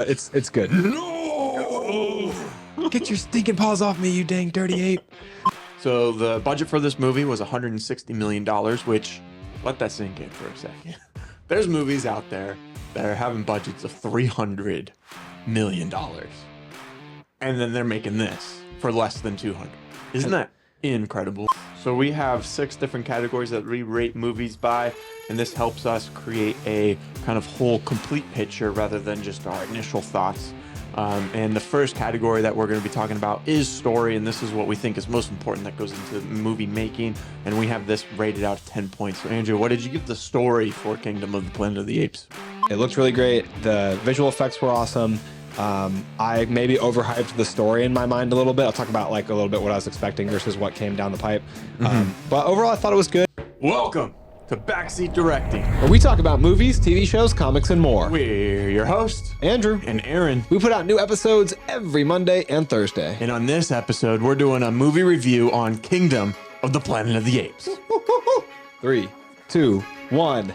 It's good. No! Get your stinking paws off me, you dang dirty ape. So the budget for this movie was $160 million, which, let that sink in for a second. There's movies out there that are having budgets of $300 million. And then they're making this for less than 200. Isn't that incredible? So we have 6 different categories that we rate movies by, and this helps us create a kind of whole complete picture rather than just our initial thoughts. And the first category that we're going to be talking about is story, and this is what we think is most important that goes into movie making, and we have this rated out of 10 points. So Andrew, what did you give the story for Kingdom of the Planet of the Apes? It looked really great. The visual effects were awesome. I maybe overhyped the story in my mind a little bit. I'll talk about like a little bit what I was expecting versus what came down the pipe. But overall, I thought it was good. Welcome to Backseat Directing, Where we talk about movies, TV shows, comics, and more. we're your hosts, Andrew. and Aaron. We put out new episodes every Monday and Thursday. And on this episode, we're doing a movie review on Kingdom of the Planet of the Apes. 3, 2, 1,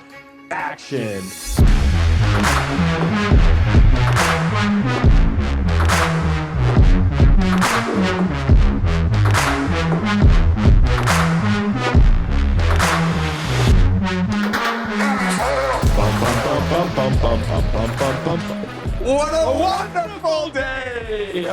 Action! What a wonderful day!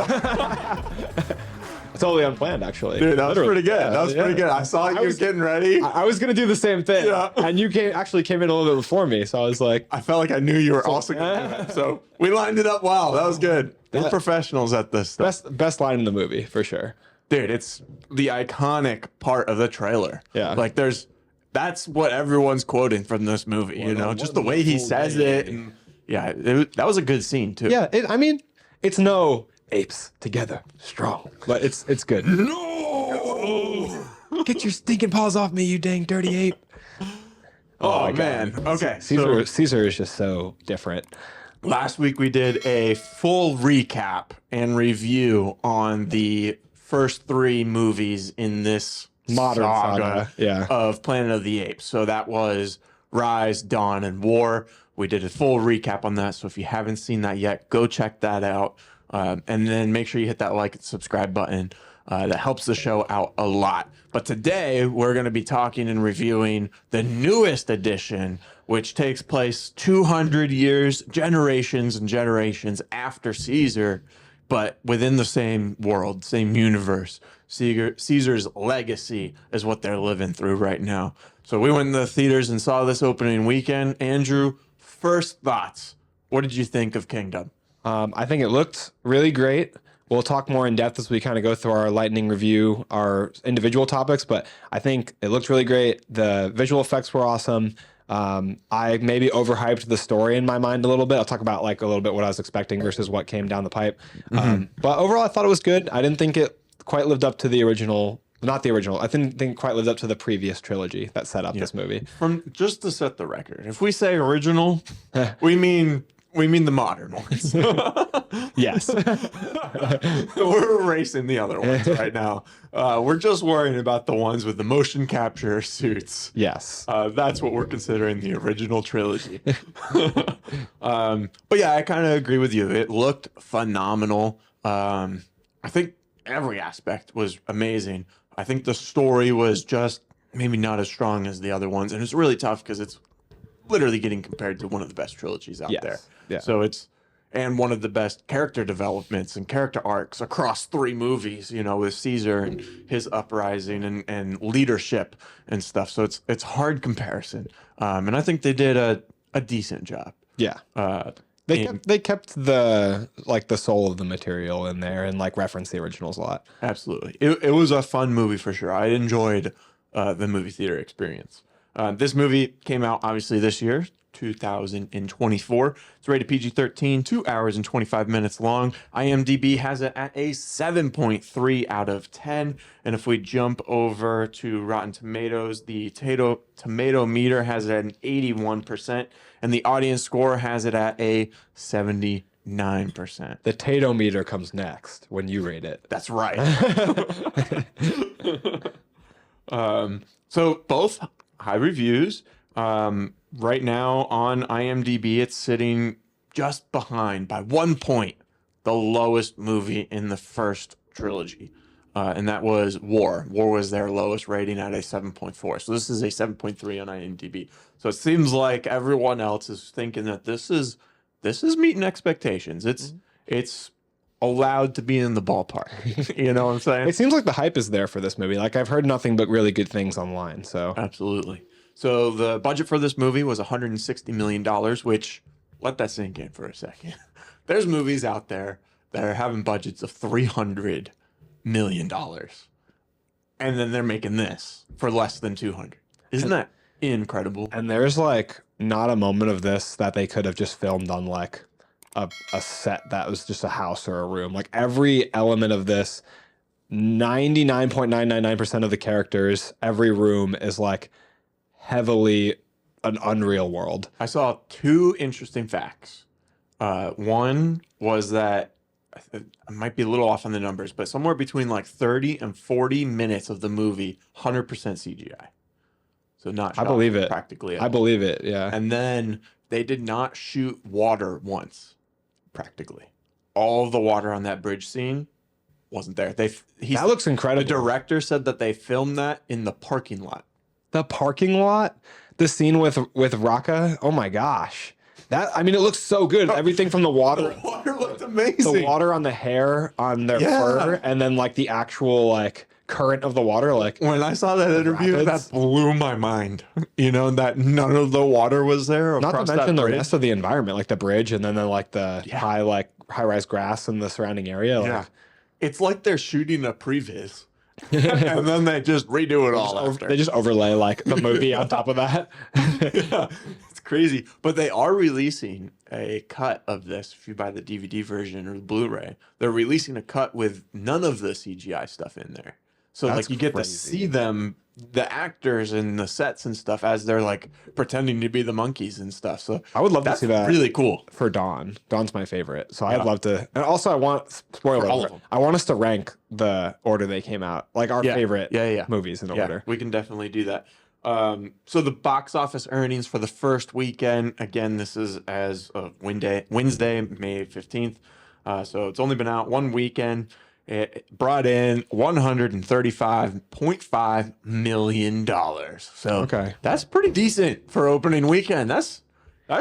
Totally unplanned, actually. Dude, that was Literally. pretty good. Yeah, That was yeah. pretty good. I saw you was- getting ready. I was gonna do the same thing, Yeah. and you actually came in a little bit before me, so I was like, I felt like I knew you were also going to do it. So we lined it up well. That was good. We're Yeah. professionals at this stuff. best line in the movie for sure. Dude, it's the iconic part of the trailer. Yeah. Like that's what everyone's quoting from this movie, you know, just the way he says it. And yeah, that was a good scene too. Yeah, I mean, it's no apes together strong, but it's good. No! Get your stinking paws off me, you dang dirty ape. Oh, my God. man. Okay. Caesar is just so different. Last week we did a full recap and review on the first 3 movies in this Modern saga, yeah. of Planet of the Apes. So that was Rise, Dawn, and War. We did a full recap on that. So if you haven't seen that yet, go check that out. And then make sure you hit that like and subscribe button. That helps the show out a lot. But today we're going to be talking and reviewing the newest edition, which takes place 200 years, generations and generations after Caesar, but within the same world, same universe. Caesar's legacy is what they're living through right now. So we went in the theaters and saw this opening weekend. Andrew, first thoughts. What did you think of Kingdom? I think it looked really great. We'll talk more in depth as we kind of go through our lightning review, our individual topics, but I think it looked really great. The visual effects were awesome. I maybe overhyped the story in my mind a little bit. I'll talk about like a little bit what I was expecting versus what came down the pipe. But overall, I thought it was good. I didn't think it quite lived up to the original. Not the original. I didn't think it quite lived up to the previous trilogy that set up this movie. From just to set the record, if we say original, we mean the modern ones. Yes. We're erasing the other ones right now. We're just worrying about the ones with the motion capture suits. Yes. That's what we're considering the original trilogy. But yeah, I kind of agree with you. It looked phenomenal. I think every aspect was amazing. I think the story was just maybe not as strong as the other ones. And it's really tough because it's literally getting compared to one of the best trilogies out there. Yeah. So and one of the best character developments and character arcs across 3 movies, you know, with Caesar and his uprising and leadership and stuff. So it's hard comparison. And I think they did a decent job. Yeah. They kept the soul of the material in there and like referenced the originals a lot. Absolutely. It was a fun movie for sure. I enjoyed the movie theater experience. This movie came out obviously this year, 2024. It's rated PG-13, 2 hours and 25 minutes long. IMDb has it at a 7.3 out of 10. And if we jump over to Rotten Tomatoes, the tomato meter has it at an 81%, and the audience score has it at a 79%. The Tato meter comes next when you rate it. That's right. So both high reviews. Right now on IMDb, it's sitting just behind by 1 point the lowest movie in the first trilogy. And that was War. War was their lowest rating at a 7.4. So this is a 7.3 on IMDb. So it seems like everyone else is thinking that this is meeting expectations. It's allowed to be in the ballpark. You know what I'm saying? It seems like the hype is there for this movie. Like I've heard nothing but really good things online. So Absolutely. So the budget for this movie was $160 million, which let that sink in for a second. There's movies out there that are having budgets of $300 million. And then they're making this for less than 200. Isn't that incredible? and there's like not a moment of this that they could have just filmed on like a set that was just a house or a room. Like every element of this, 99.999% of the characters, every room is like heavily an unreal world. I saw two interesting facts. One was that I might be a little off on the numbers, but somewhere between like 30 and 40 minutes of the movie, 100% CGI. So not I believe it. practically. I believe it. Yeah. And then they did not shoot water once, practically. All of the water on that bridge scene wasn't there. That looks incredible. The director said that they filmed that in the parking lot. The parking lot, the scene with Raka. Oh my gosh. I mean, it looks so good. Everything from the water. The water looked amazing. The water on the hair, on their fur, and then like the actual like current of the water. Like when I saw that interview, rapids. that blew my mind. You know, that none of the water was there. Not to mention the rest of the environment, like the bridge, and then like the high rise grass in the surrounding area. Like, yeah, it's like they're shooting a previs. And then they just redo it all after. They just overlay like the movie on top of that. Yeah, it's crazy. But they are releasing a cut of this. If you buy the DVD version or the Blu-ray, they're releasing a cut with none of the CGI stuff in there. So That's like you get to see them, the actors and the sets and stuff as they're like pretending to be the monkeys and stuff. So I would love to see that. Really cool. For Dawn. Dawn's my favorite. So I'd love to. And also I want, spoiler all alert, of them. I want us to rank the order they came out. Like our favorite movies in order. We can definitely do that. So the box office earnings for the first weekend, again, this is as of Wednesday, May 15th. So it's only been out one weekend. It brought in $135.5 million. So that's pretty decent for opening weekend. That's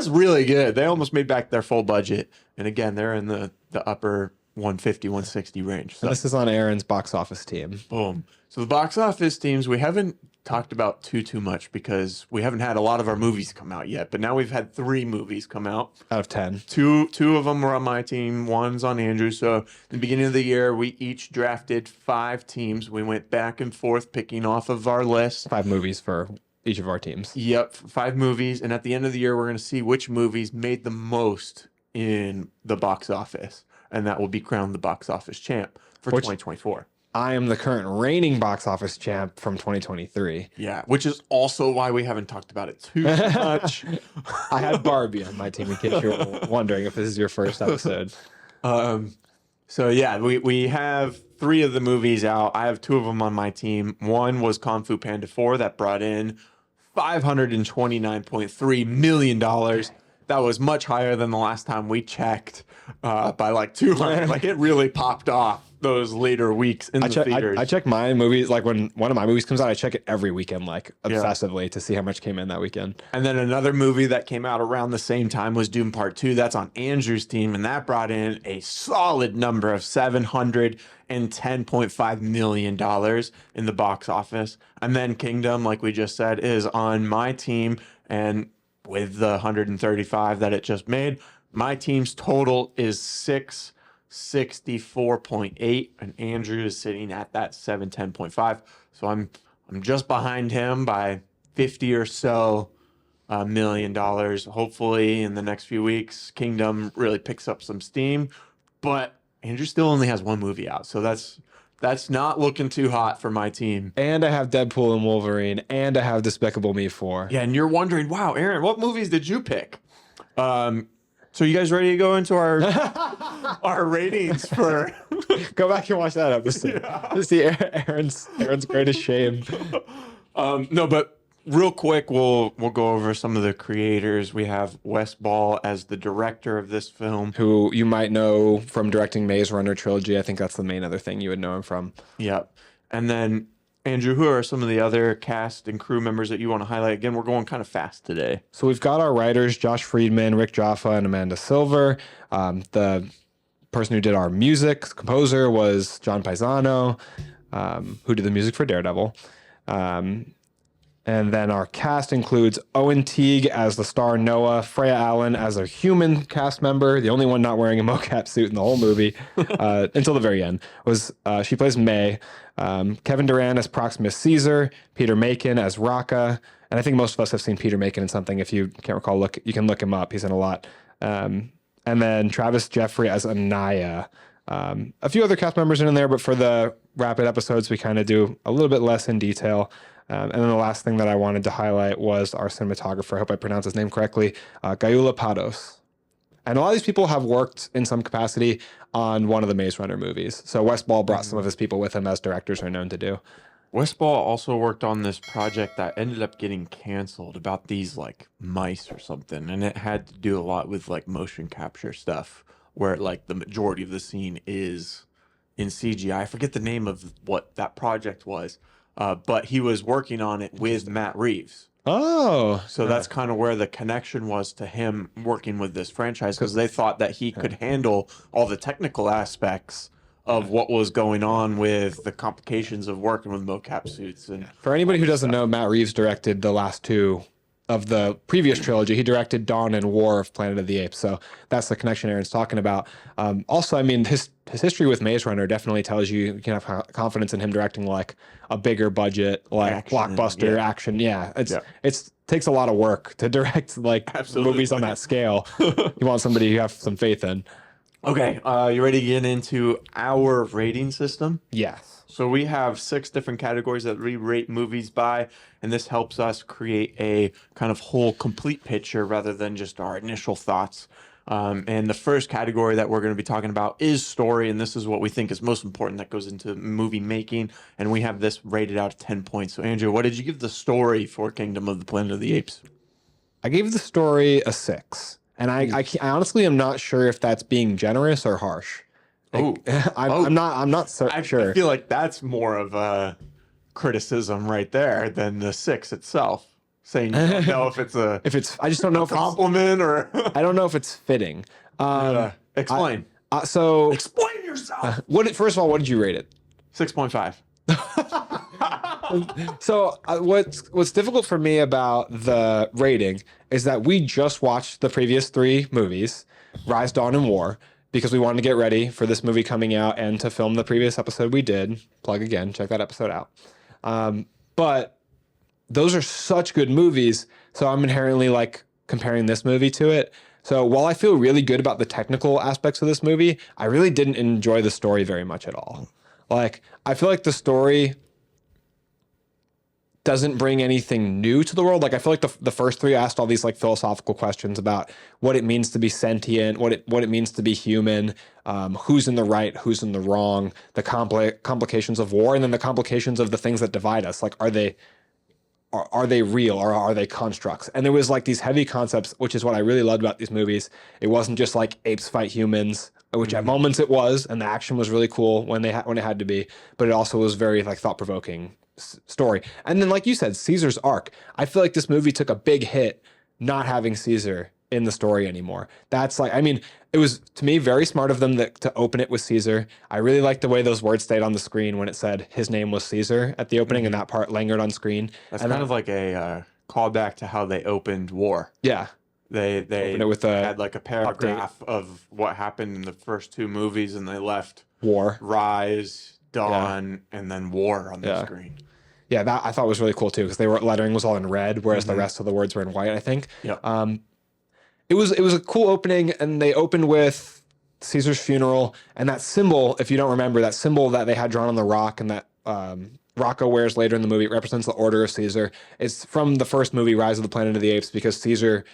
really good. They almost made back their full budget. And again, they're in the upper 150, 160 range. So and this is on Aaron's box office team. Boom. So the box office teams, we haven't talked about too much because we haven't had a lot of our movies come out yet. But now we've had 3 movies come out. Out of 10. Two of them were on my team. One's on Andrew. So in the beginning of the year, we each drafted 5 teams. We went back and forth picking off of our list. 5 movies for each of our teams. Yep, 5 movies. And at the end of the year, we're going to see which movies made the most in the box office. And that will be crowned the box office champ for 2024. I am the current reigning box office champ from 2023. Yeah, which is also why we haven't talked about it too much. I had Barbie on my team, in case you're wondering if this is your first episode. So yeah, we have 3 of the movies out. I have 2 of them on my team. One was Kung Fu Panda 4 that brought in $529.3 million. That was much higher than the last time we checked by like 200. Like it really popped off those later weeks in the theaters. I check my movies, like when one of my movies comes out, I check it every weekend, like obsessively to see how much came in that weekend. And then another movie that came out around the same time was Doom Part 2. That's on Andrew's team, and that brought in a solid number of $710.5 million in the box office. And then Kingdom, like we just said, is on my team, and with the 135 that it just made, my team's total is 664.8, and Andrew is sitting at that 710.5. So I'm just behind him by 50 or so million dollars. Hopefully in the next few weeks, Kingdom really picks up some steam, but Andrew still only has 1 movie out, so that's not looking too hot for my team. And I have Deadpool and Wolverine, and I have Despicable Me 4. Yeah, and you're wondering, wow, Aaron, what movies did you pick? So you guys ready to go into our our ratings for? Go back and watch that episode. To see Aaron's greatest shame. No, but real quick, we'll go over some of the creators. We have Wes Ball as the director of this film. Who you might know from directing Maze Runner trilogy. I think that's the main other thing you would know him from. Yep. And then Andrew, who are some of the other cast and crew members that you want to highlight? Again, we're going kind of fast today. So we've got our writers, Josh Friedman, Rick Jaffa, and Amanda Silver. The person who did our music, composer, was John Paisano, who did the music for Daredevil. And then our cast includes Owen Teague as the star Noah, Freya Allen as a human cast member, the only one not wearing a mocap suit in the whole movie, until the very end. She plays May, Kevin Durant as Proximus Caesar, Peter Macon as Raka, and I think most of us have seen Peter Macon in something. If you can't recall, you can look him up. He's in a lot. And then Travis Jeffrey as Anaya. A few other cast members are in there, but for the rapid episodes, we kind of do a little bit less in detail. And then the last thing that I wanted to highlight was our cinematographer. I hope I pronounced his name correctly, Gayula Pados. And a lot of these people have worked in some capacity on one of the Maze Runner movies. So Wes Ball brought some of his people with him, as directors are known to do. Wes Ball also worked on this project that ended up getting canceled about these like mice or something. And it had to do a lot with like motion capture stuff where like the majority of the scene is in CGI. I forget the name of what that project was. But he was working on it with Matt Reeves. Oh. So that's kind of where the connection was to him working with this franchise, because they thought that he could handle all the technical aspects of what was going on with the complications of working with mocap suits. And for anybody who doesn't know, Matt Reeves directed the last two of the previous trilogy. He directed Dawn and War of Planet of the Apes. So that's the connection Aaron's talking about. Also, I mean, his history with Maze Runner definitely tells you can have confidence in him directing like a bigger budget, like action, blockbuster action. Yeah, it's takes a lot of work to direct like movies on that scale. You want somebody you have some faith in. Okay, you ready to get into our rating system? Yes. So we have 6 different categories that we rate movies by, and this helps us create a kind of whole complete picture rather than just our initial thoughts. And the first category that we're going to be talking about is story, and this is what we think is most important that goes into movie making, and we have this rated out of 10 points. So Andrew, what did you give the story for Kingdom of the Planet of the Apes? I gave the story a 6, and I honestly am not sure if that's being generous or harsh. I'm not sure. I feel like that's more of a criticism right there than the 6 itself. Saying you don't know if it's I just don't know if compliment or I don't know if it's fitting. Explain. So Explain yourself. First of all, what did you rate it? 6.5. So what's difficult for me about the rating is that we just watched the previous 3 movies, Rise, Dawn, and War, because we wanted to get ready for this movie coming out and to film the previous episode we did. Plug again, check that episode out. But those are such good movies, so I'm inherently like comparing this movie to it. So while I feel really good about the technical aspects of this movie, I really didn't enjoy the story very much at all. Like, I feel like the story doesn't bring anything new to the world. Like, I feel like the first 3 asked all these like philosophical questions about what it means to be sentient, what it means to be human, who's in the right, who's in the wrong, the complications of war, and then the complications of the things that divide us. Like, are they real or are they constructs? And there was like these heavy concepts, which is what I really loved about these movies. It wasn't just like apes fight humans, which at moments it was, and the action was really cool when it had to be, but it also was very like thought-provoking story. And then, like you said, Caesar's arc. I feel like this movie took a big hit not having Caesar in the story anymore. That's like, I mean, it was to me very smart of them to open it with Caesar. I really liked the way those words stayed on the screen when it said his name was Caesar at the opening, and that part lingered on screen. That's kind of like a callback to how they opened War. Yeah. They opened it with had like a paragraph of what happened in the first 2 movies, and they left War, Rise, Dawn, and then War on the screen. Yeah, that I thought was really cool too, because lettering was all in red, whereas the rest of the words were in white, I think. Yeah. It was a cool opening, and they opened with Caesar's funeral, and that symbol, if you don't remember, that symbol that they had drawn on the rock and that Rocco wears later in the movie, it represents the Order of Caesar. It's from the first movie, Rise of the Planet of the Apes, because Caesar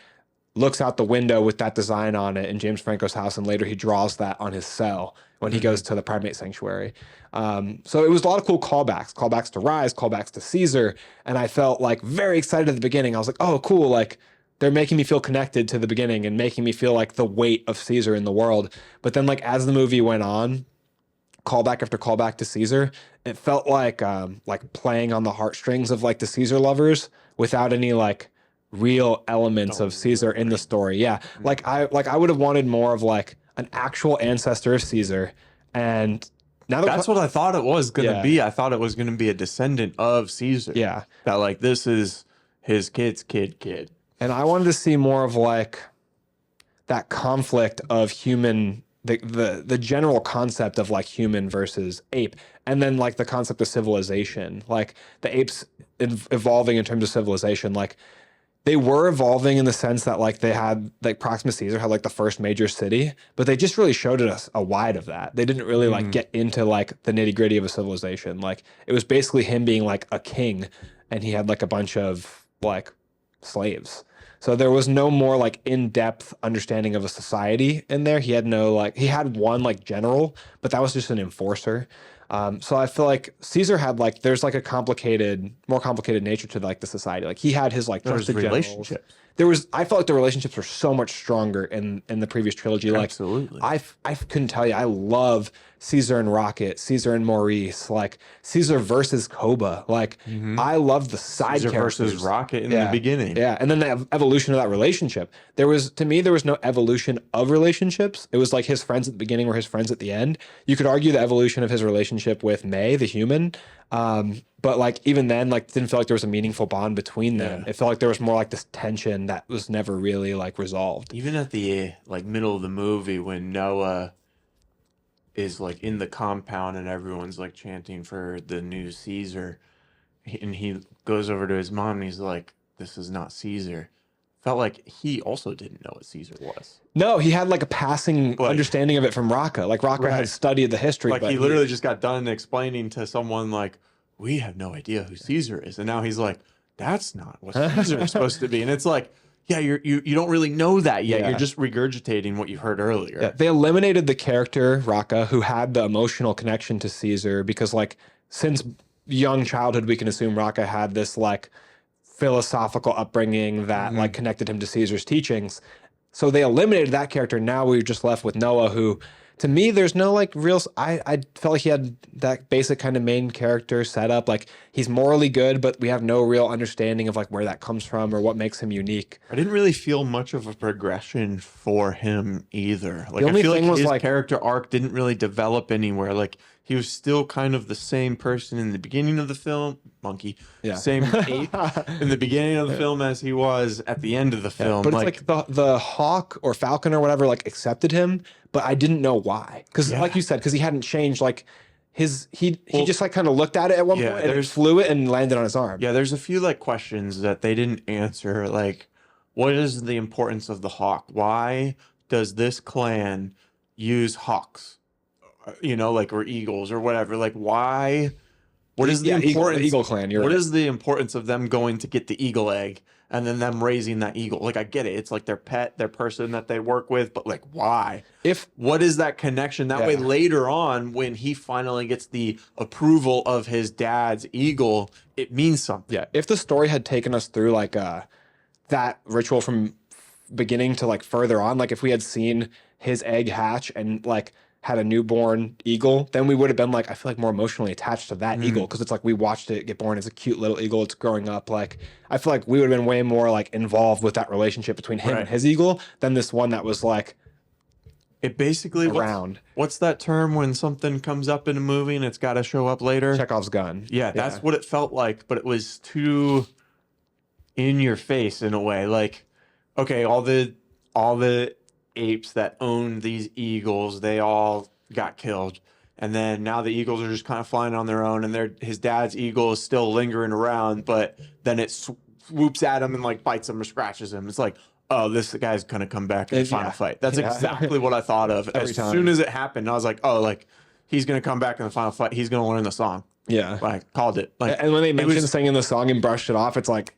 looks out the window with that design on it in James Franco's house, and later he draws that on his cell when he goes to the primate sanctuary. So it was a lot of cool callbacks to Rise, callbacks to Caesar. And I felt like very excited at the beginning. I was like, oh, cool. Like they're making me feel connected to the beginning and making me feel like the weight of Caesar in the world. But then like as the movie went on, callback after callback to Caesar, it felt like playing on the heartstrings of like the Caesar lovers without any like real elements of Caesar in the story. Yeah. I would have wanted more of like an actual ancestor of Caesar. And now That's what I thought it was going to Yeah. be. I thought it was going to be a descendant of Caesar. Yeah. That like this is his kid's kid. And I wanted to see more of like that conflict of human, the general concept of like human versus ape, and then like the concept of civilization, like the apes evolving in terms of civilization. Like they were evolving in the sense that like they had like Proxima Caesar had like the first major city, but they just really showed us a wide of that. They didn't really like get into like the nitty gritty of a civilization. Like it was basically him being like a king, and he had like a bunch of like slaves. So there was no more like in-depth understanding of a society in there. He had no like he had one like general, but that was just an enforcer. So I feel like Caesar had like there's like a more complicated nature to like the society. Like he had his like trusted generals. Relationships. I felt like the relationships were so much stronger in the previous trilogy. Like Absolutely. I couldn't tell you. I love Caesar and Rocket, Caesar and Maurice, like Caesar versus Koba. Like I love the side Caesar characters versus Rocket in the beginning. Yeah, and then the evolution of that relationship. There was no evolution of relationships. It was like his friends at the beginning were his friends at the end. You could argue the evolution of his relationship with May, the human, but like even then, like didn't feel like there was a meaningful bond between them. It felt like there was more like this tension that was never really like resolved. Even at the like middle of the movie when Noah is like in the compound and everyone's like chanting for the new Caesar, and he goes over to his mom and he's like, "This is not Caesar." Felt like he also didn't know what Caesar was. No, he had like a passing understanding of it from Rocca. Like Rocca had studied the history. Like but he literally just got done explaining to someone like, "We have no idea who Caesar is," and now he's like, "That's not what Caesar is supposed to be." And it's like, yeah, you don't really know that yet. Yeah. You're just regurgitating what you heard earlier. Yeah, they eliminated the character Rocca who had the emotional connection to Caesar because like since young childhood we can assume Rocca had this like philosophical upbringing that like connected him to Caesar's teachings. So they eliminated that character. Now we're just left with Noah, who to me there's no like real I felt like he had that basic kind of main character setup. Like he's morally good, but we have no real understanding of like where that comes from or what makes him unique. I didn't really feel much of a progression for him either. Like The only I feel thing like was, his like- character arc didn't really develop anywhere. Like he was still kind of the same person in the beginning of the film, monkey. Yeah. Same ape in the beginning of the film as he was at the end of the film. But it's like the hawk or falcon or whatever like accepted him, but I didn't know why. Because like you said, because he hadn't changed. Like he just like kind of looked at it at one point and flew it and landed on his arm. Yeah, there's a few like questions that they didn't answer. Like, what is the importance of the hawk? Why does this clan use hawks? You know, like or eagles or whatever. Like, why? What is the importance? Eagle clan. What is the importance of them going to get the eagle egg and then them raising that eagle? Like, I get it. It's like their pet, their person that they work with, but like, why? What is that connection? That way, later on, when he finally gets the approval of his dad's eagle, it means something. Yeah. If the story had taken us through like that ritual from beginning to like further on, like if we had seen his egg hatch and like had a newborn eagle, then we would have been like, I feel like more emotionally attached to that eagle because it's like we watched it get born as a cute little eagle. It's growing up. Like I feel like we would have been way more like involved with that relationship between him and his eagle than this one that was like it basically around. What's that term when something comes up in a movie and it's got to show up later? Chekhov's gun. Yeah, that's what it felt like, but it was too in your face in a way. Like, okay, all the apes that owned these eagles, they all got killed, and then now the eagles are just kind of flying on their own, and his dad's eagle is still lingering around, but then it swoops at him and like bites him or scratches him. It's like, oh, this guy's gonna come back in the final fight. That's exactly what I thought of as soon as it happened. I was like, oh, like he's gonna come back in the final fight. He's gonna learn the song. Yeah, like called it. Like, and when they mentioned singing the song and brushed it off, it's like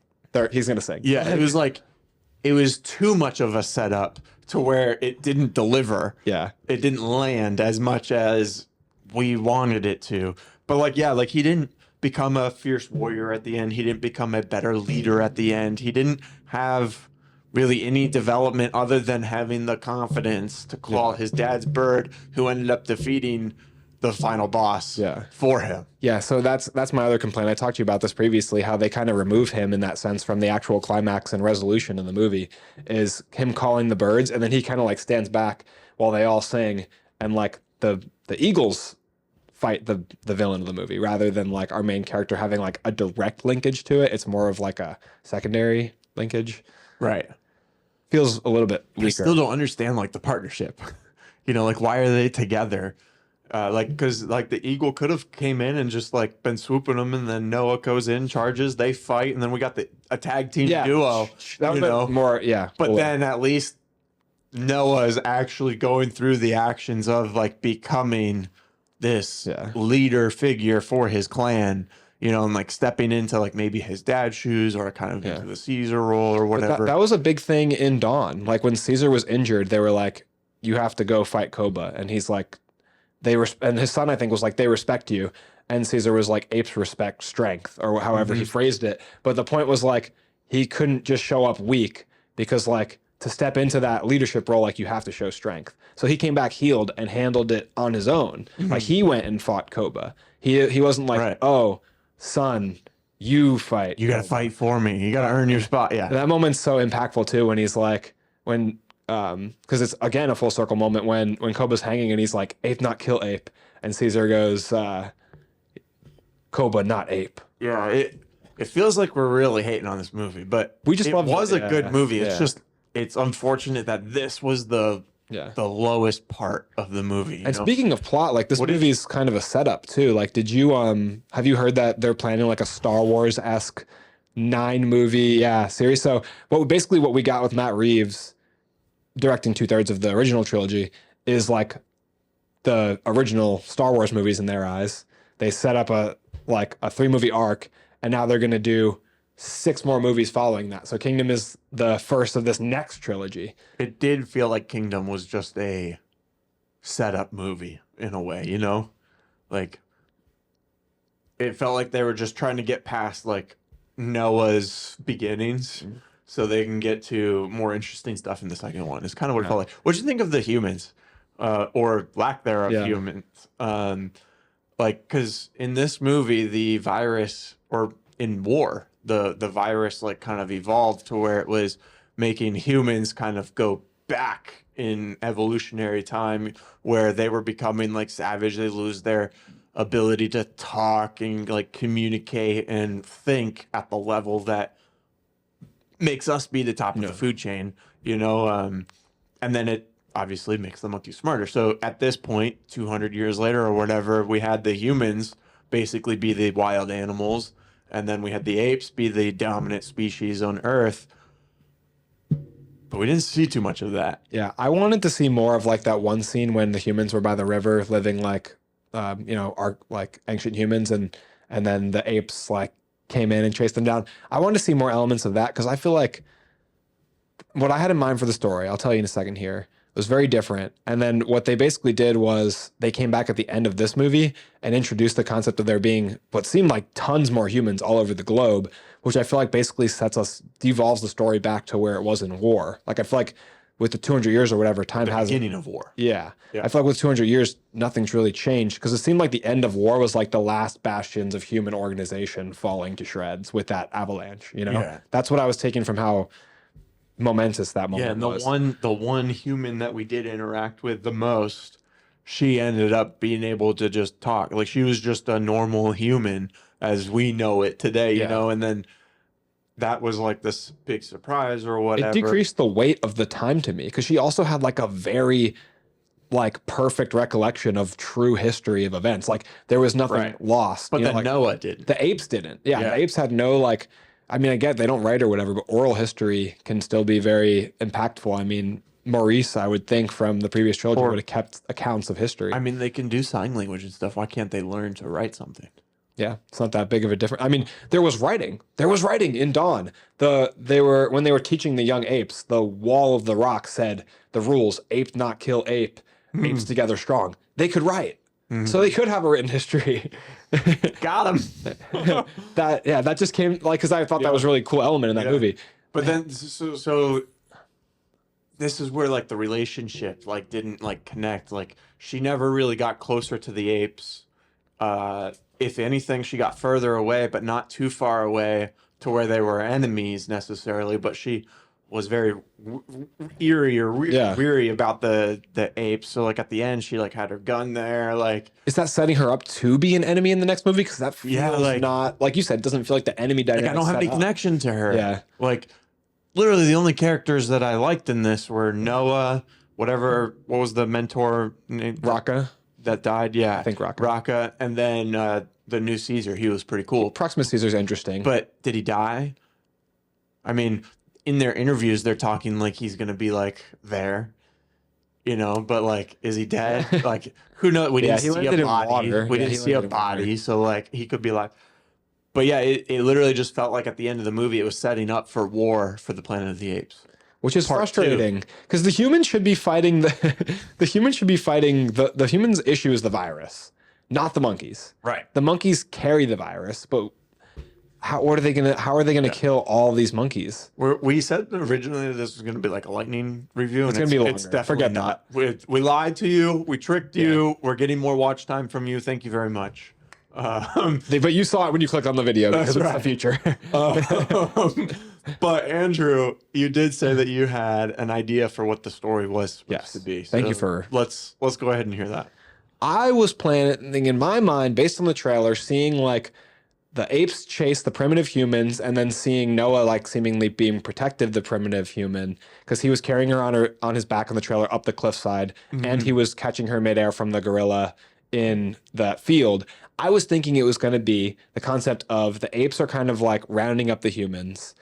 he's gonna sing. Yeah, it was like it was too much of a setup to where it didn't deliver. Yeah. It didn't land as much as we wanted it to. But like, yeah, like he didn't become a fierce warrior at the end. He didn't become a better leader at the end. He didn't have really any development other than having the confidence to call his dad's bird, who ended up defeating the final boss for him. Yeah, so that's my other complaint. I talked to you about this previously, how they kind of remove him in that sense from the actual climax and resolution in the movie, is him calling the birds, and then he kind of like stands back while they all sing, and like the eagles fight the villain of the movie rather than like our main character having like a direct linkage to it. It's more of like a secondary linkage. Right. Feels a little bit weaker. I still don't understand like the partnership. You know, like why are they together? Like, because like the eagle could have came in and just like been swooping them, and then Noah goes in, charges, they fight, and then we got a tag team duo. That was more, But then at least Noah is actually going through the actions of like becoming this leader figure for his clan. You know, and like stepping into like maybe his dad's shoes, or kind of into the Caesar role or whatever. That was a big thing in Dawn. Like when Caesar was injured, they were like, "You have to go fight Koba," and he's like, and his son, I think, was like, "They respect you," and Caesar was like, "Apes respect strength," or however he phrased it. But the point was like he couldn't just show up weak, because like to step into that leadership role, like you have to show strength. So he came back healed and handled it on his own. Like he went and fought Koba. He wasn't like, "Oh, son, you fight. You got to fight for me. You got to earn your spot." Yeah. And that moment's so impactful too, when he's like, because it's again a full circle moment when Koba's hanging and he's like, "Ape, not kill ape," and Caesar goes, "Koba, not ape." Yeah. It feels like we're really hating on this movie, but we just it was a good movie. It's just, it's unfortunate that this was the lowest part of the movie. And speaking of plot, like this movie is kind of a setup too. Like, did you have you heard that they're planning like a Star Wars-esque 9-movie series? So what we got with Matt Reeves directing 2/3 of the original trilogy is like the original Star Wars movies in their eyes. They set up a 3-movie arc, and now they're going to do 6 more movies following that. So Kingdom is the first of this next trilogy. It did feel like Kingdom was just a setup movie in a way, you know? Like, it felt like they were just trying to get past like Noah's beginnings so they can get to more interesting stuff in the second one. It's kind of what it felt like. What do you think of the humans, or lack thereof humans? Like, because in this movie, the virus, or in war, the virus like kind of evolved to where it was making humans kind of go back in evolutionary time, where they were becoming like savage. They lose their ability to talk and like communicate and think at the level that makes us be the top of the food chain, you know? And then it obviously makes the monkey smarter. So at this point, 200 years later or whatever, we had the humans basically be the wild animals, and then we had the apes be the dominant species on Earth. But we didn't see too much of that. Yeah, I wanted to see more of like that one scene when the humans were by the river living like, like ancient humans, and then the apes like came in and chased them down. I wanted to see more elements of that, because I feel like what I had in mind for the story, I'll tell you in a second here, was very different. And then what they basically did was they came back at the end of this movie and introduced the concept of there being what seemed like tons more humans all over the globe, which I feel like basically devolves the story back to where it was in war. Like, I feel like with the 200 years or whatever, time has the beginning of war. Yeah. I feel like with 200 years, nothing's really changed, because it seemed like the end of war was like the last bastions of human organization falling to shreds with that avalanche, you know? Yeah. That's what I was taking from how momentous that moment was. Yeah, and the one human that we did interact with the most, she ended up being able to just talk. Like, she was just a normal human as we know it today, you know? And then that was like this big surprise or whatever. It decreased the weight of the time to me, because she also had like a very like perfect recollection of true history of events. Like, there was nothing lost. But then like, Noah didn't. The apes didn't. Yeah, the apes had no like, I mean, I get they don't write or whatever, but oral history can still be very impactful. I mean, Maurice, I would think, from the previous trilogy would have kept accounts of history. I mean, they can do sign language and stuff. Why can't they learn to write something? Yeah, it's not that big of a difference. I mean, there was writing. There was writing in Dawn. When they were teaching the young apes, the wall of the rock said the rules: ape not kill ape, apes together strong. They could write. So they could have a written history. Got him. That just came like because I thought that was a really cool element in that movie. But then so this is where like the relationship like didn't like connect. Like she never really got closer to the apes. If anything, she got further away, but not too far away to where they were enemies necessarily. But she was very eerie or weary about the apes. So like at the end, she like had her gun there. Like, is that setting her up to be an enemy in the next movie? Because that feels like, not like you said. It doesn't feel like the enemy dynamic. Like I don't have any connection to her. Yeah, like literally the only characters that I liked in this were Noah, what was the mentor name? Raka. That died, yeah. I think Raka. Raka, and then the new Caesar, he was pretty cool. Proxima Caesar's interesting. But did he die? I mean, in their interviews, they're talking like he's going to be like there, you know, but like, is he dead? Like, who knows? We didn't see a body. We didn't see a body. So like, he could be like, but yeah, it literally just felt like at the end of the movie, it was setting up for war for the Planet of the Apes. Which is frustrating because the humans should be fighting the humans should be fighting the humans' issue is the virus, not the monkeys. Right. The monkeys carry the virus, but how are they gonna kill all these monkeys? We said originally that this was gonna be like a lightning review. It's gonna be longer. It's definitely not. We lied to you. We tricked you. We're getting more watch time from you. Thank you very much. But you saw it when you clicked on the video because it's the future. But Andrew, you did say that you had an idea for what the story was supposed to be. So thank you for. Let's go ahead and hear that. I was planning in my mind, based on the trailer, seeing like the apes chase the primitive humans, and then seeing Noah like seemingly being protective of the primitive human because he was carrying her on his back on the trailer up the cliffside, and he was catching her midair from the gorilla in the field. I was thinking it was going to be the concept of the apes are kind of like rounding up the humans.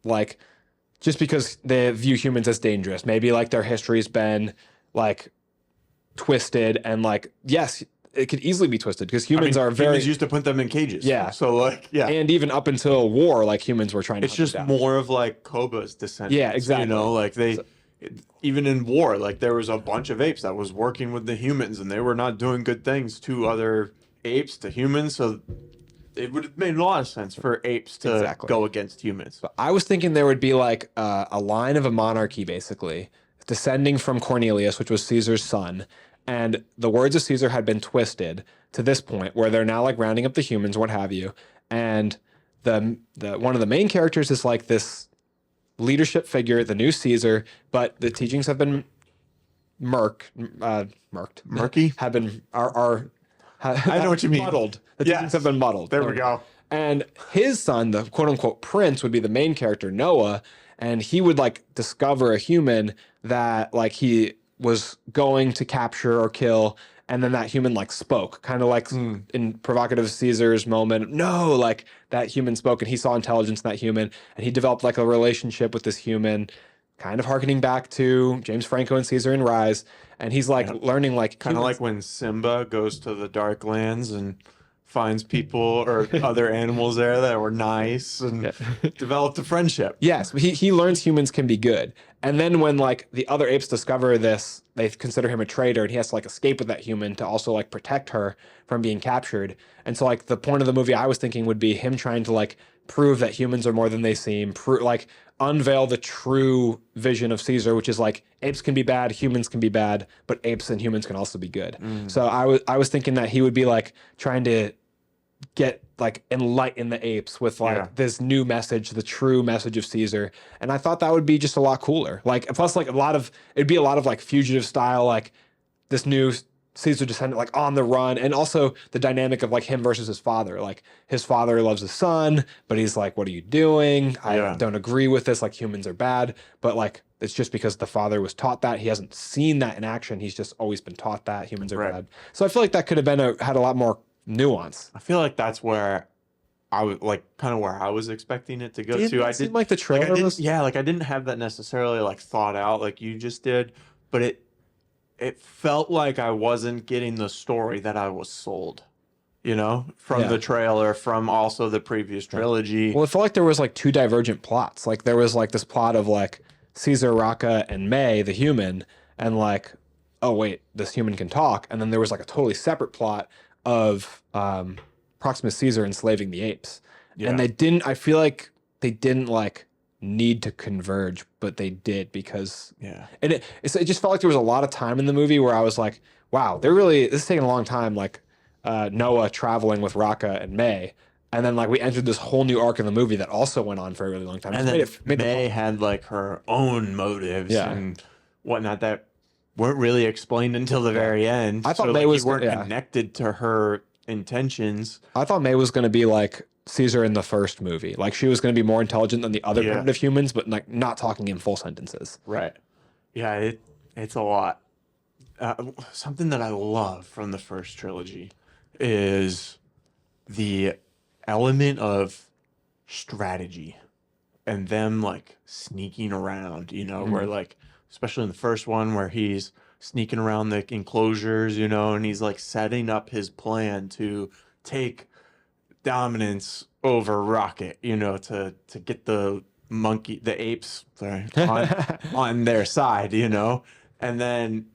Like just because they view humans as dangerous, maybe like their history's been like twisted and like, yes, it could easily be twisted because humans are very humans used to put them in cages. Yeah. So like, yeah. And even up until war, like humans were trying to. It's just more of like Koba's descendants. Yeah, exactly. You know, like even in war, like there was a bunch of apes that was working with the humans and they were not doing good things to other apes, to humans. So it would have made a lot of sense for apes to go against humans. But I was thinking there would be like a line of a monarchy, basically, descending from Cornelius, which was Caesar's son. And the words of Caesar had been twisted to this point where they're now like rounding up the humans, what have you. And the one of the main characters is like this leadership figure, the new Caesar, but the teachings have been murky. Have been I know what you mean. Muddled. The teachings have been muddled. There we go. And his son, the quote unquote prince, would be the main character, Noah, and he would like discover a human that like he was going to capture or kill, and then that human like spoke, kind of like in provocative Caesar's moment. No, like that human spoke, and he saw intelligence in that human, and he developed like a relationship with this human, kind of harkening back to James Franco and Caesar in Rise. And he's like learning like kind of like when Simba goes to the dark lands and finds people or other animals there that were nice and developed a friendship. Yes, he learns humans can be good. And then when like the other apes discover this, they consider him a traitor, and he has to like escape with that human to also like protect her from being captured. And so like the point of the movie I was thinking would be him trying to like prove that humans are more than they seem, like unveil the true vision of Caesar, which is like apes can be bad, humans can be bad, but apes and humans can also be good. So I was thinking that he would be like trying to get like enlighten the apes with like this new message, the true message of Caesar. And I thought that would be just a lot cooler. Like plus like it'd be a lot of like fugitive style, like this new Caesar descendant like on the run, and also the dynamic of like him versus his father. Like his father loves his son, but he's like, what are you doing? I don't agree with this, like humans are bad. But like it's just because the father was taught that. He hasn't seen that in action. He's just always been taught that humans are bad. So I feel like that could have been had a lot more nuance. I feel like that's where I was like kind of where I was expecting it to go to. I did like the trailer was... like I didn't have that necessarily like thought out like you just did, but it felt like I wasn't getting the story that I was sold. from the trailer, from also the previous trilogy. Well, it felt like there was like two divergent plots. Like there was like this plot of like Caesar, Raka, and May, the human, and like, oh wait, this human can talk. And then there was like a totally separate plot of Proximus Caesar enslaving the apes. And they didn't, I feel like they didn't like need to converge, but they did because and it just felt like there was a lot of time in the movie where I was like, wow, this is taking a long time, like Noah traveling with Raka and May. And then like we entered this whole new arc in the movie that also went on for a really long time. And then May had like her own motives and whatnot that weren't really explained until the very end. I thought May was weren't connected to her intentions. I thought May was going to be like Caesar in the first movie. Like she was going to be more intelligent than the other primitive humans, but like not talking in full sentences. Right. Yeah, it's a lot. Something that I love from the first trilogy is the element of strategy and them like sneaking around, where like, especially in the first one where he's sneaking around the enclosures, and he's like setting up his plan to take dominance over Rocket, to get the apes, on their side, and then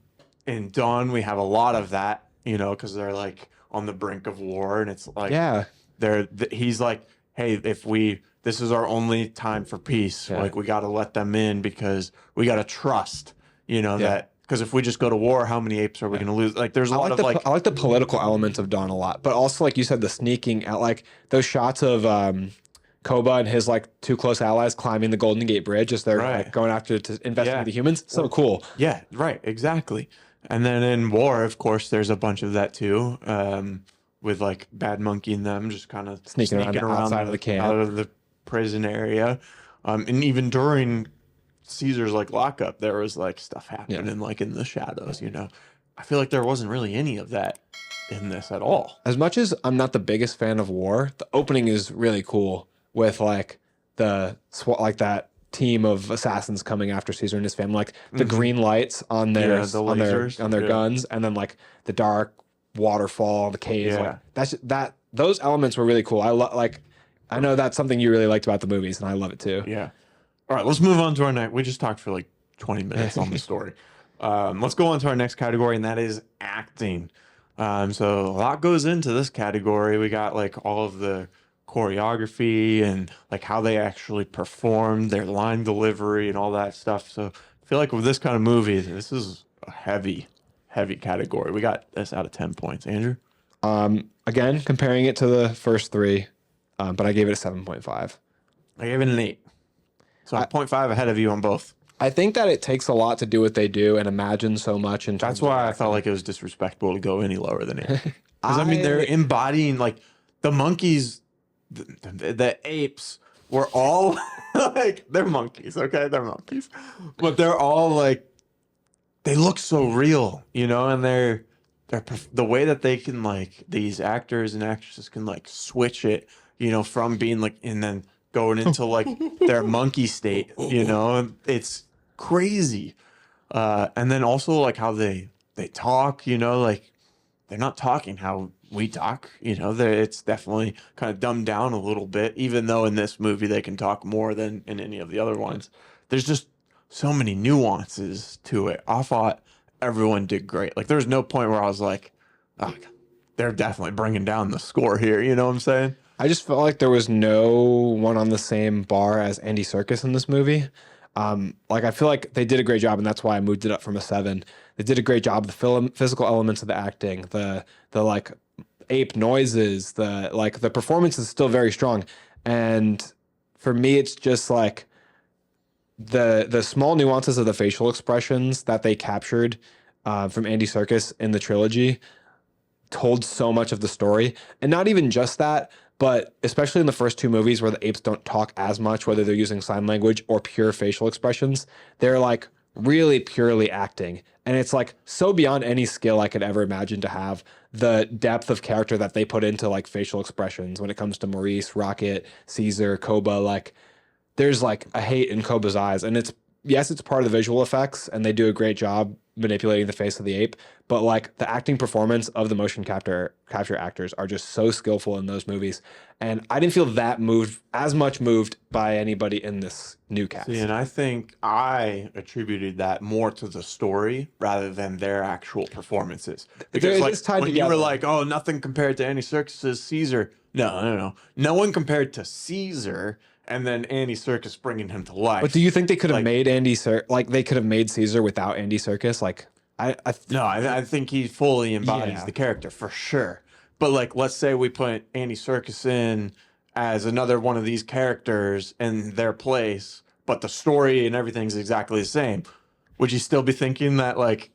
in Dawn we have a lot of that, because they're like on the brink of war, and it's like he's like, hey, this is our only time for peace, like we got to let them in because we got to trust, that. Because if we just go to war, how many apes are we going to lose? Like, there's a lot of I like the political elements of Dawn a lot, but also like you said, the sneaking out, like those shots of Koba and his like two close allies climbing the Golden Gate Bridge as they're like, going after to investigate the humans. So cool. Yeah, right, exactly. And then in War, of course, there's a bunch of that too, with like Bad Monkey and them just kind of sneaking around outside of the camp, out of the prison area, and even during Caesar's like lockup, there was like stuff happening like in the shadows, I feel like there wasn't really any of that in this at all. As much as I'm not the biggest fan of War, the opening is really cool with like that team of assassins coming after Caesar and his family, like the green lights on their on their guns, and then like the dark waterfall, the caves. Like, those elements were really cool. I know that's something you really liked about the movies, and I love it too. Yeah. All right, let's move on to our next. We just talked for like 20 minutes on the story. Let's go on to our next category, and that is acting. So a lot goes into this category. We got like all of the choreography and like how they actually performed, their line delivery and all that stuff. So I feel like with this kind of movie, this is a heavy category. We got this out of 10 points. Andrew? Again, comparing it to the first three, but I gave it a 7.5. I gave it an 8. So I'm 0.5 ahead of you on both. I think that it takes a lot to do what they do and imagine so much. And that's why I felt like it was disrespectful to go any lower than 8. Because I mean, they're embodying like the monkeys, the apes were all like, they're monkeys, okay? They're monkeys. But they're all like, they look so real, and they're the way that they can like, these actors and actresses can like switch it, from being like, and then going into like their monkey state, it's crazy. And then also like how they talk, like they're not talking how we talk, it's definitely kind of dumbed down a little bit, even though in this movie they can talk more than in any of the other ones. There's just so many nuances to it. I thought everyone did great. Like there's no point where I was like, oh, they're definitely bringing down the score here. You know what I'm saying? I just felt like there was no one on the same bar as Andy Serkis in this movie. Like I feel like they did a great job, and that's why I moved it up from a 7. They did a great job. The physical elements of the acting, the like ape noises, the performance is still very strong. And for me, it's just like the small nuances of the facial expressions that they captured from Andy Serkis in the trilogy told so much of the story. And not even just that, but especially in the first 2 movies where the apes don't talk as much, whether they're using sign language or pure facial expressions, they're like really purely acting. And it's like so beyond any skill I could ever imagine to have, the depth of character that they put into like facial expressions when it comes to Maurice, Rocket, Caesar, Koba. Like there's like a hate in Koba's eyes, and it's yes, it's part of the visual effects, and they do a great job manipulating the face of the ape. But like the acting performance of the motion capture actors are just so skillful in those movies, and I didn't feel that moved by anybody in this new cast. See, and I think I attributed that more to the story rather than their actual performances. Because It like is tied when you were together. like, "Oh, nothing compared to Andy Serkis's Caesar." No one compared to Caesar, and then Andy Serkis bringing him to life. But do you think they could have Like- made they could have made Caesar without Andy Serkis? Like I think he fully embodies Yeah. the character for sure. But like, let's say we put Andy Serkis in as another one of these characters in their place, but the story and everything's exactly the same. Would you still be thinking that, like,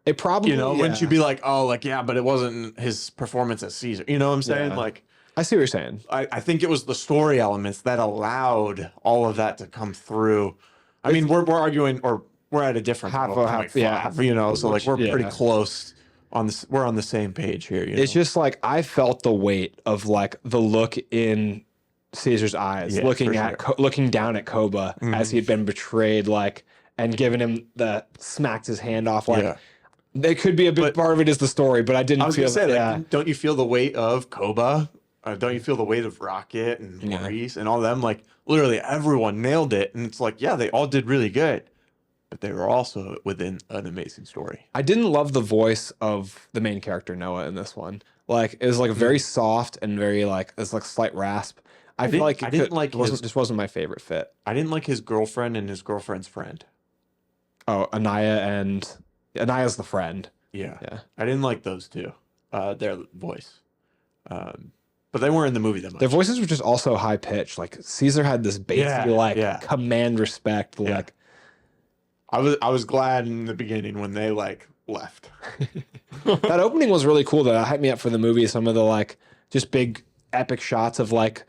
it probably, wouldn't you be like, oh, like, yeah, but it wasn't his performance as Caesar? You know what I'm saying? Yeah. Like, I see what you're saying. I think it was the story elements that allowed all of that to come through. I mean, we're arguing, or we're at a different Half little a half, point five, so like we're pretty yeah. close on this. We're on the same page here. It's just like I felt the weight of like the look in Caesar's eyes, Yeah, looking for at sure. looking down at Koba as he had been betrayed, like, and giving him the smacked his hand off. Like, Yeah. there could be a big part of it is the story, but I didn't I was feel gonna say, yeah. like, don't you feel the weight of Koba? Don't you feel the weight of Rocket and Yeah. Maurice and all them? Like, literally everyone nailed it, and it's like, yeah, they all did really good, but they were also within an amazing story. I didn't love the voice of the main character Noah in this one. Like it was like very soft and very like it's like slight rasp. I feel like I didn't like it wasn't his- just wasn't my favorite fit. I didn't like his girlfriend and his girlfriend's friend. Oh, Anaya's the friend. Yeah. Yeah. I didn't like those two, their voice. But they weren't in the movie that much. Their voices were just also high pitched. Like Caesar had this bassy, command respect. Yeah. Like I was glad in the beginning when they like left. that opening was really cool. That hyped me up for the movie. Some of the like just big epic shots of like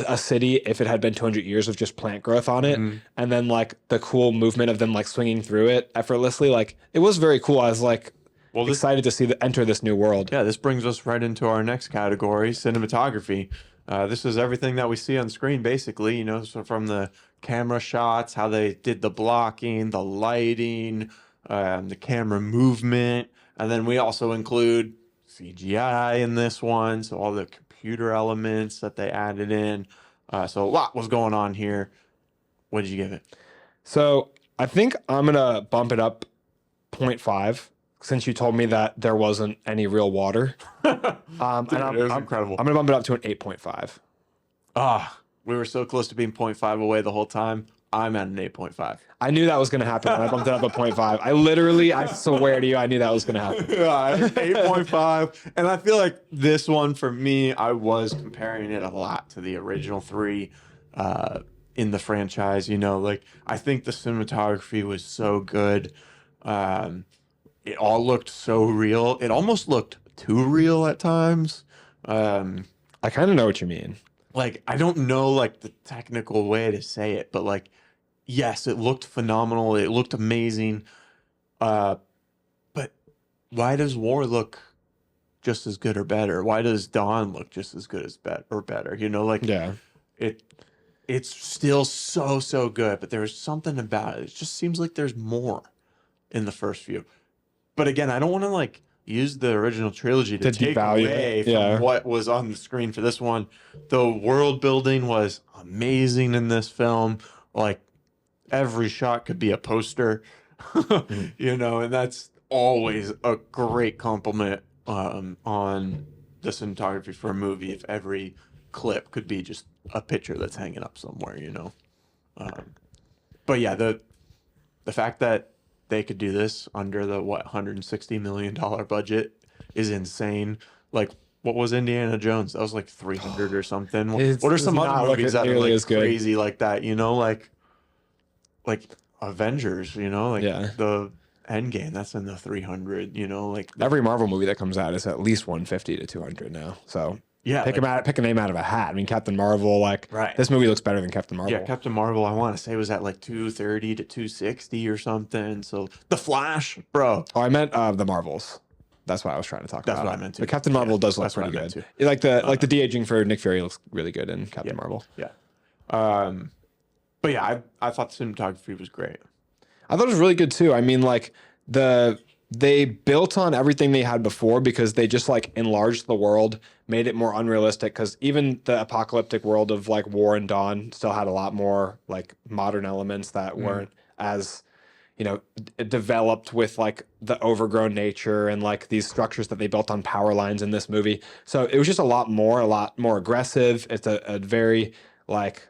a city if it had been 200 years of just plant growth on it, and then like the cool movement of them like swinging through it effortlessly. Like it was very cool. I was like excited to see enter this new world. Yeah, this brings us right into our next category, cinematography. This is everything that we see on screen, basically, so from the camera shots, how they did the blocking, the lighting, the camera movement, and then we also include CGI in this one, so all the computer elements that they added in. So a lot was going on here. What did you give it? So I think I'm gonna bump it up 0.5 since you told me that there wasn't any real water. Dude, it was incredible. I'm gonna bump it up to an 8.5. We were so close to being 0.5 away the whole time. I'm at an 8.5. I knew that was gonna happen when I bumped it up a 0.5. I swear to you, I knew that was gonna happen. Yeah, 8.5. And I feel like this one, for me, I was comparing it a lot to the original three in the franchise. Like, I think the cinematography was so good. It all looked so real. It almost looked too real at times. I kind of know what you mean. Like, I don't know, like, the technical way to say it, but, like, yes, it looked phenomenal. It looked amazing. But why does War look just as good or better? Why does Dawn look just as good as better? Like, Yeah. it's still so good, but there's something about it. It just seems like there's more in the first few. But again, I don't want to, like, use the original trilogy to take devalue away it. from Yeah. what was on the screen for this one. The world building was amazing in this film. Like, every shot could be a poster, and that's always a great compliment on the cinematography for a movie. If every clip could be just a picture that's hanging up somewhere, But yeah, the fact that they could do this under the $160 million budget is insane. Like, what was Indiana Jones? That was like 300 or something. What are some other movies that are nearly like as good. crazy like that? Like Avengers. The Endgame. That's in the 300. Like Every Marvel movie that comes out is at least 150 to 200 now. So yeah, pick a name out of a hat. I mean, Captain Marvel. Like, Right. This movie looks better than Captain Marvel. Yeah, Captain Marvel, I want to say was at like 230 to 260 or something. So The Flash, bro. Oh, I meant the Marvels. That's what I was trying to talk about. That's what I meant too. But Captain Marvel does look that's what pretty I meant good. too. Like the de-aging for Nick Fury looks really good in Captain Marvel. Yeah. But yeah, I thought the cinematography was great. I thought it was really good too. I mean, like they built on everything they had before because they just like enlarged the world, made it more unrealistic. Because even the apocalyptic world of like War and Dawn still had a lot more like modern elements that weren't as developed with like the overgrown nature and like these structures that they built on power lines in this movie. So it was just a lot more aggressive. It's a very like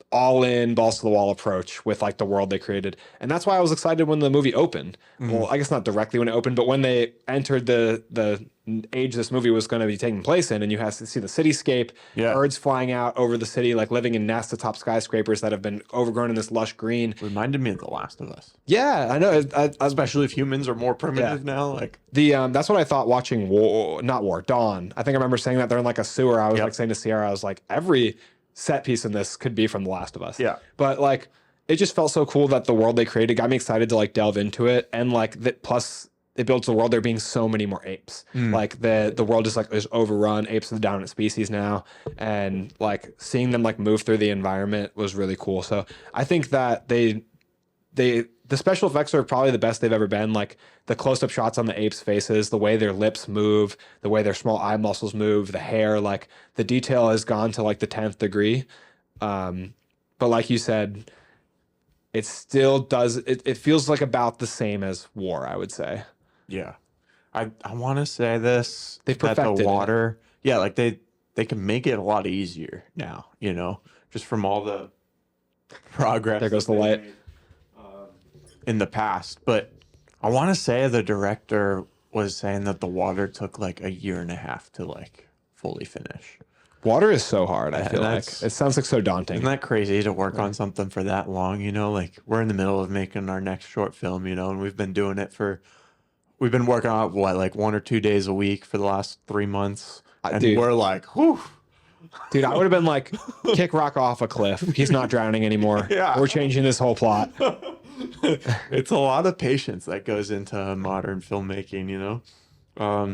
all in balls to the wall approach with like the world they created. And that's why I was excited when the movie opened. Well, I guess not directly when it opened, but when they entered the age this movie was going to be taking place in, and you have to see the cityscape, Yeah. birds flying out over the city, like living in nests atop skyscrapers that have been overgrown in this lush green. Reminded me of The Last of Us. Yeah, I know. Especially if humans are more primitive now. Like That's what I thought watching Dawn. I think I remember saying that they're in like a sewer. I was like saying to Sierra, I was like, every set piece in this could be from The Last of Us. Yeah. But like, it just felt so cool that the world they created got me excited to like delve into it. And like that, plus it builds a world there being so many more apes. Like the world is like is overrun. Apes are the dominant species now, and like seeing them like move through the environment was really cool. So I think that the special effects are probably the best they've ever been. Like the close-up shots on the apes' faces, the way their lips move, the way their small eye muscles move, the hair, like the detail has gone to like the 10th degree. But like you said, it still does, it feels like about the same as War, I would say. yeah. I want to say this. They've that perfected the it. water. Yeah, like they can make it a lot easier now, just from all the progress. There goes that the they light. made, in the past. But I want to say the director was saying that the water took like a year and a half to like fully finish. Water is so hard, I feel like. that's- It sounds like so daunting. Isn't that crazy to work on something for that long? Like we're in the middle of making our next short film, and we've been doing it we've been working on it, what, like 1 or 2 days a week for the last 3 months. And dude. we're like, whew. Dude, I would have been like, kick Rock off a cliff. He's not drowning anymore. Yeah. We're changing this whole plot. It's a lot of patience that goes into modern filmmaking. All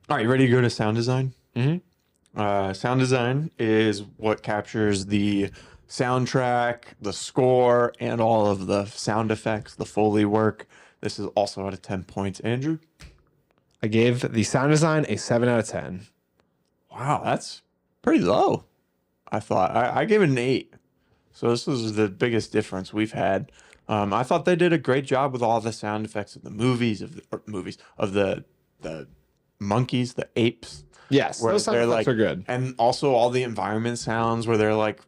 right, you ready to go to sound design? Sound design is what captures the soundtrack, the score, and all of the sound effects, the Foley work. This is also out of 10 points. Andrew? I gave the sound design a 7 out of 10. Wow, that's pretty low. I thought I gave it an 8. So this is the biggest difference we've had. I thought they did a great job with all the sound effects of the movies of the monkeys, the apes. Yes, Where those sound they're effects like, are good. and also all the environment sounds where they're like,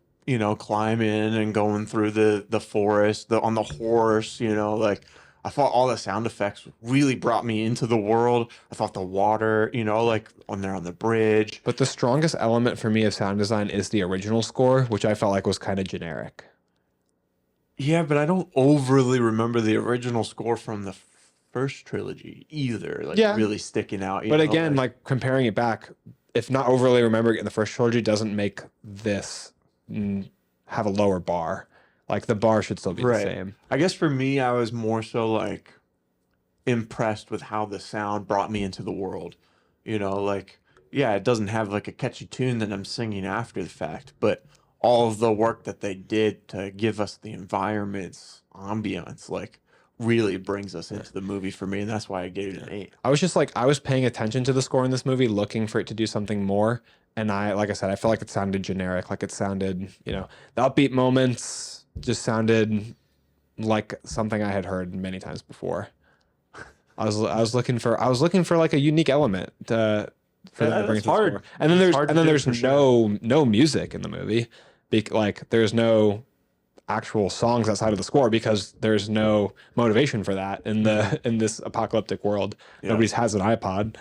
climbing and going through the forest, on the horse. Like I thought all the sound effects really brought me into the world. I thought the water, like when they're on the bridge. But the strongest element for me of sound design is the original score, which I felt like was kind of generic. Yeah, but I don't overly remember the original score from the first trilogy either. Like really sticking out. But again, like comparing it back, if not overly remembering it in the first trilogy, doesn't make this have a lower bar. Like the bar should still be the same. I guess for me, I was more so like impressed with how the sound brought me into the world. Like, yeah, it doesn't have like a catchy tune that I'm singing after the fact, but all of the work that they did to give us the environment's ambiance, like really brings us into the movie for me. And that's why I gave it an 8. I was just like, I was paying attention to the score in this movie, looking for it to do something more. And like I said, I felt like it sounded generic. Like it sounded, the upbeat moments just sounded like something I had heard many times before. I was looking for like a unique element for them to bring to the score. And then there's no music in the movie. Like there's no actual songs outside of the score because there's no motivation for that in this apocalyptic world. Nobody has an iPod.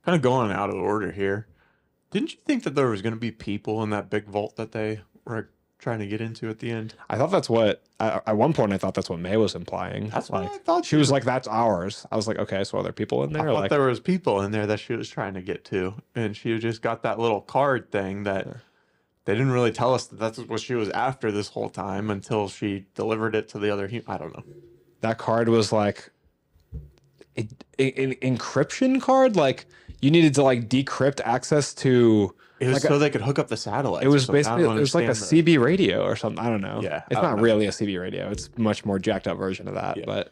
Kind of going out of order here. Didn't you think that there was going to be people in that big vault that they were trying to get into at the end? I thought that's what at one point I thought that's what May was implying. That's like, what I thought. She was like, "That's ours." I was like, "Okay, so are there people in there?" I thought there was people in there that she was trying to get to, and she just got that little card thing that they didn't really tell us that that's what she was after this whole time until she delivered it to the other human. I don't know. That card was like an encryption card. Like you needed to like decrypt access to It was like so they could hook up the satellites. it was So I basically don't it was like a understand CB radio or something. I don't know. Yeah, It's I don't not know. really a CB radio. It's much more jacked up version of that. Yeah. But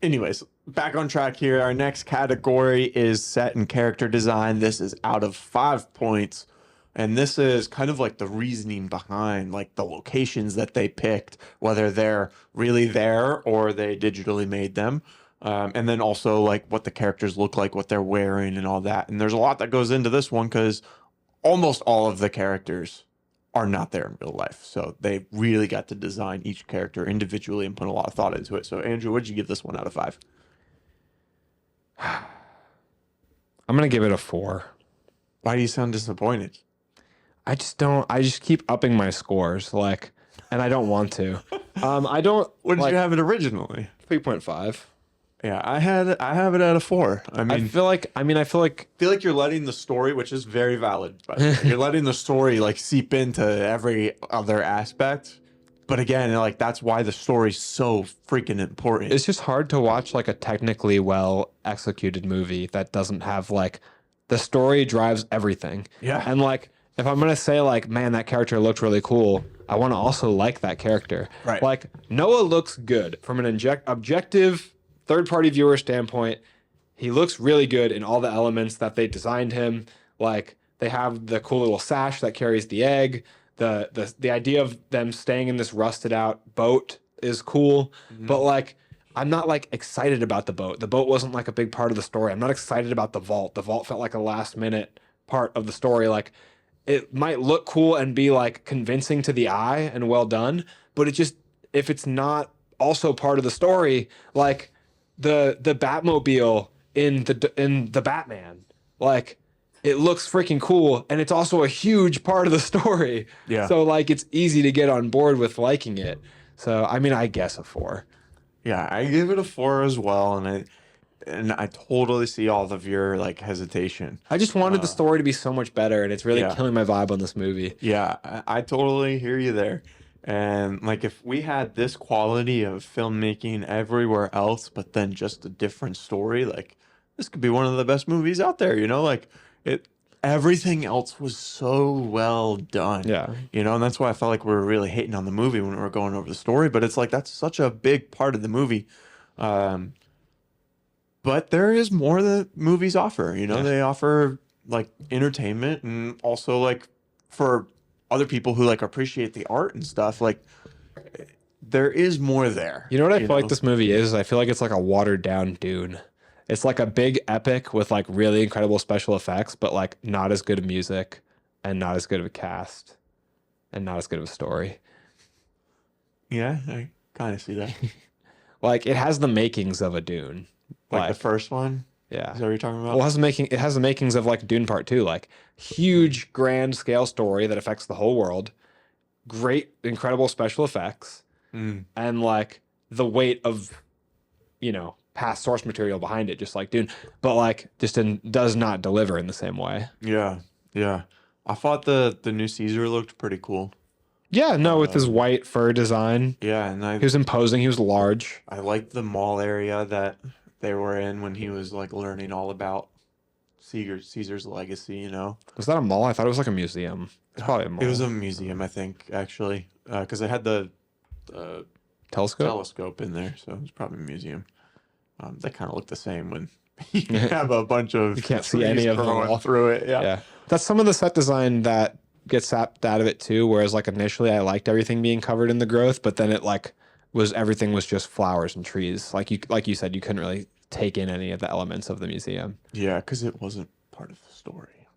Anyways, back on track here. Our next category is set and character design. This is out of 5 points. And this is kind of like the reasoning behind like the locations that they picked, whether they're really there or they digitally made them. And then also like what the characters look like, what they're wearing and all that. And there's a lot that goes into this one because almost all of the characters are not there in real life. So they really got to design each character individually and put a lot of thought into it. So Andrew, what did you give this one out of 5? I'm gonna give it a 4. Why do you sound disappointed? I just don't. I just keep upping my scores, like, and I don't want to. I don't. What did like, you have it originally? 3.5. Yeah, I have it at a 4. I mean, I feel like you're letting the story, which is very valid, but you're letting the story like seep into every other aspect. But again, like that's why the story's so freaking important. it's just hard to watch like a technically well executed movie that doesn't have like the story drives everything. Yeah. And like if I'm gonna say like, man, that character looked really cool, I want to also like that character. Right. Like Noah looks good from an objective third-party viewer standpoint. He looks really good in all the elements that they designed him. Like they have the cool little sash that carries the egg. The idea of them staying in this rusted out boat is cool. But like I'm not like excited about the boat. The boat wasn't like a big part of the story. I'm not excited about the vault. The vault felt like a last minute part of the story. Like it might look cool and be like convincing to the eye and well done, but it just if it's not also part of the story, like the Batmobile in the Batman, like it looks freaking cool and it's also a huge part of the story. Yeah. So like it's easy to get on board with liking it. So I mean, I guess a 4. Yeah, I give it a 4 as well, and I totally see all of your like hesitation. I just wanted the story to be so much better, and it's really Yeah. killing my vibe on this movie. Yeah, I totally hear you there. And like if we had this quality of filmmaking everywhere else, but then just a different story, like this could be one of the best movies out there, you know? Like everything else was so well done. Yeah. You know, and that's why I felt like we were really hating on the movie when we were going over the story, but it's like that's such a big part of the movie. But there is more that movies offer, you know, they offer like entertainment and also like for other people who like appreciate the art and stuff, like there is more there. You know what I feel like this movie is? I feel like it's like a watered down Dune. It's like a big epic with like really incredible special effects, but like not as good of music and not as good of a cast and not as good of a story. Yeah, I kind of see that. Like it has the makings of a Dune. Like the first one? Yeah. Is that what you're talking about? Well, it has the makings of like Dune Part 2, like huge grand scale story that affects the whole world, great incredible special effects, and like the weight of, you know, past source material behind it, just like Dune, but like does not deliver in the same way. Yeah, yeah. I thought the new Caesar looked pretty cool. Yeah, no, with his white fur design. Yeah, and He was imposing, he was large. I liked the mall area that they were in when he was like learning all about Caesar's legacy, you know. Was that a mall? I thought it was like a museum. It's probably a mall. It was a museum, I think, actually, because they had the telescope in there, so it was probably a museum. They kind of look the same when you have a bunch of You can't see any of them all through it. Yeah. Yeah. That's some of the set design that gets sapped out of it too, whereas like initially I liked everything being covered in the growth, but then it like everything was just flowers and trees. Like you said, you couldn't really take in any of the elements of the museum. Yeah, because it wasn't part of the story.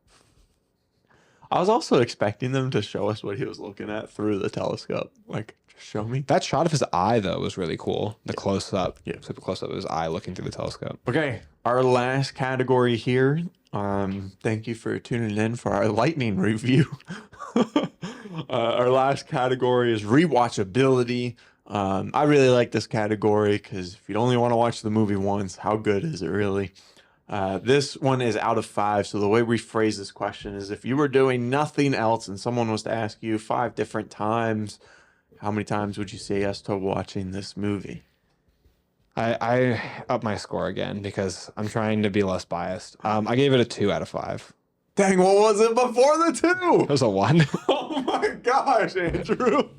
I was also expecting them to show us what he was looking at through the telescope. Like, just show me. That shot of his eye though was really cool. The close up, Yeah. super close up of his eye looking through the telescope. Okay, our last category here. Thank you for tuning in for our lightning review. Our last category is rewatchability. I really like this category because if you only want to watch the movie once, how good is it really? This one is out of 5. So the way we phrase this question is if you were doing nothing else and someone was to ask you 5 different times, how many times would you say yes to watching this movie? I up my score again because I'm trying to be less biased. I gave it a 2 out of 5. Dang, what was it before the 2? It was a 1. Oh my gosh, Andrew.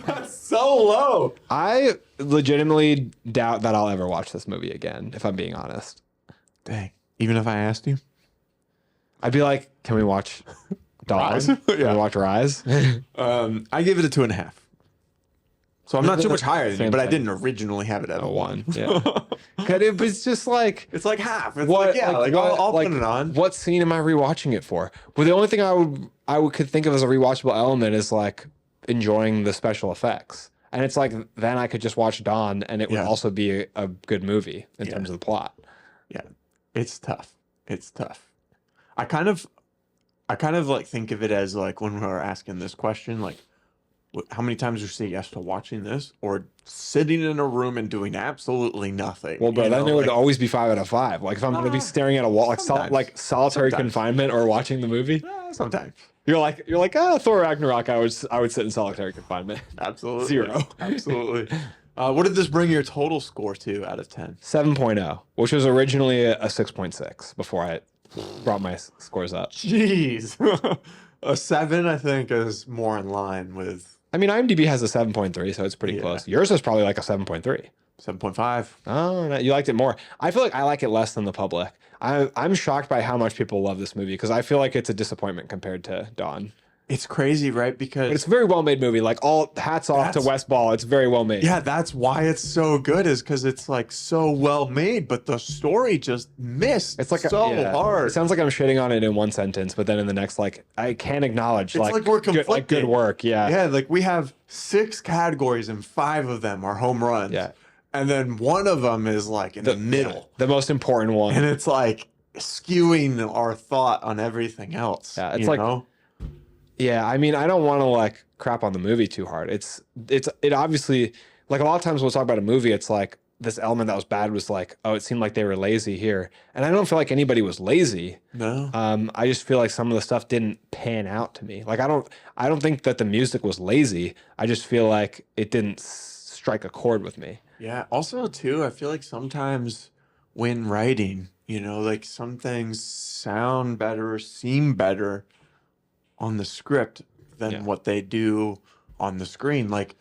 That's so low. I legitimately doubt that I'll ever watch this movie again, if I'm being honest. Dang. Even if I asked you? I'd be like, can we watch Dawn? Rise? Can Yeah. we watch Rise? I give it a 2.5. So I'm not too much higher than you, Same but I thing. didn't originally have it at A a 1. 1. Yeah. It's just like, It's like half. It's what, like, yeah, like, what- I'll like, put it on. what scene am I rewatching it for? Well, the only thing could think of as a rewatchable element is like enjoying the special effects. And it's like, then I could just watch Dawn and it would Yeah. also be a good movie in terms of the plot. Yeah. It's tough. It's tough. I kind of like think of it as like when we were asking this question, like how many times you say yes to watching this or sitting in a room and doing absolutely nothing. Well, bro, you then know, it would like, always be 5 out of 5. Like if I'm going to be staring at a wall, like sometimes. solitary Sometimes. confinement or watching the movie, sometimes. you're like, Thor Ragnarok. I would sit in solitary confinement. Absolutely. 0. Absolutely. What did this bring your total score to out of 10? 7.0, which was originally a 6.6 before I brought my scores up. Jeez. A 7, I think, is more in line with I mean, IMDb has a 7.3, so it's pretty close. Yours is probably like a 7.3. 7.5. Oh, no, you liked it more. I feel like I like it less than the public. I'm shocked by how much people love this movie because I feel like it's a disappointment compared to Dawn. It's crazy, right? Because But it's a very well made movie. Like all hats off to Wes Ball. It's very well made. yeah, that's why it's so good, is because it's like so well made, but the story just missed. It's like hard. It sounds like I'm shitting on it in one sentence, but then in the next, like I can't acknowledge It's like we're conflicted. good work. Yeah. Yeah, like we have 6 categories and 5 of them are home runs. Yeah. And then one of them is like in the middle. The most important one. And it's like skewing our thought on everything else. Yeah, it's you like know? Yeah, I mean, I don't want to like crap on the movie too hard. It obviously, like a lot of times we'll talk about a movie, it's like this element that was bad was like, oh, it seemed like they were lazy here. And I don't feel like anybody was lazy. No. I just feel like some of the stuff didn't pan out to me. Like I don't think that the music was lazy. I just feel like it didn't strike a chord with me. Yeah. Also, too, I feel like sometimes when writing, you know, like some things sound better, seem better on the script than what they do on the screen. Like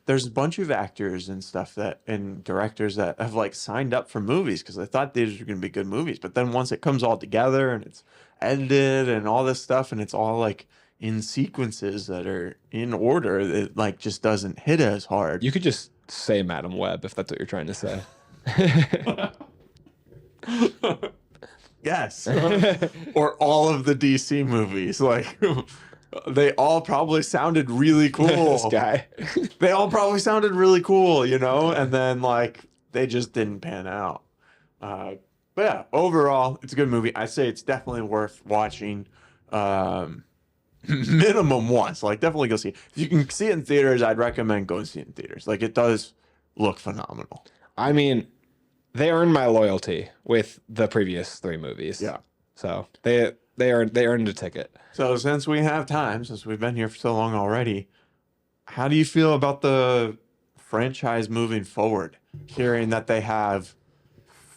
there's a bunch of actors and stuff and directors that have like signed up for movies because they thought these were going to be good movies. But then once it comes all together and it's edited and all this stuff and it's all like in sequences that are in order, it like just doesn't hit as hard. You could just say Madam Web if that's what you're trying to say. Yes. Or all of the DC movies. Like they all probably sounded really cool. This guy. They all probably sounded really cool, you know, and then like they just didn't pan out. But yeah, overall, it's a good movie. I say it's definitely worth watching. Minimum once. Like definitely go see it. If you can see it in theaters, I'd recommend going to see it in theaters. Like it does look phenomenal. I mean, they earned my loyalty with the previous 3 movies. Yeah. So they earned a ticket. So since we have time, since we've been here for so long already, how do you feel about the franchise moving forward? Hearing that they have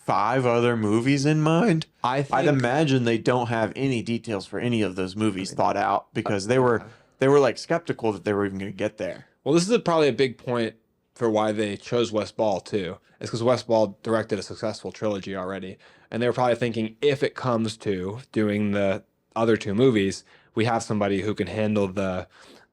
5 other movies in mind, I'd imagine they don't have any details for any of those movies thought out because they were like skeptical that they were even going to get there. Well, this is probably a big point for why they chose Wes Ball too. It's because Wes Ball directed a successful trilogy already, and they were probably thinking if it comes to doing the other 2 movies, we have somebody who can handle the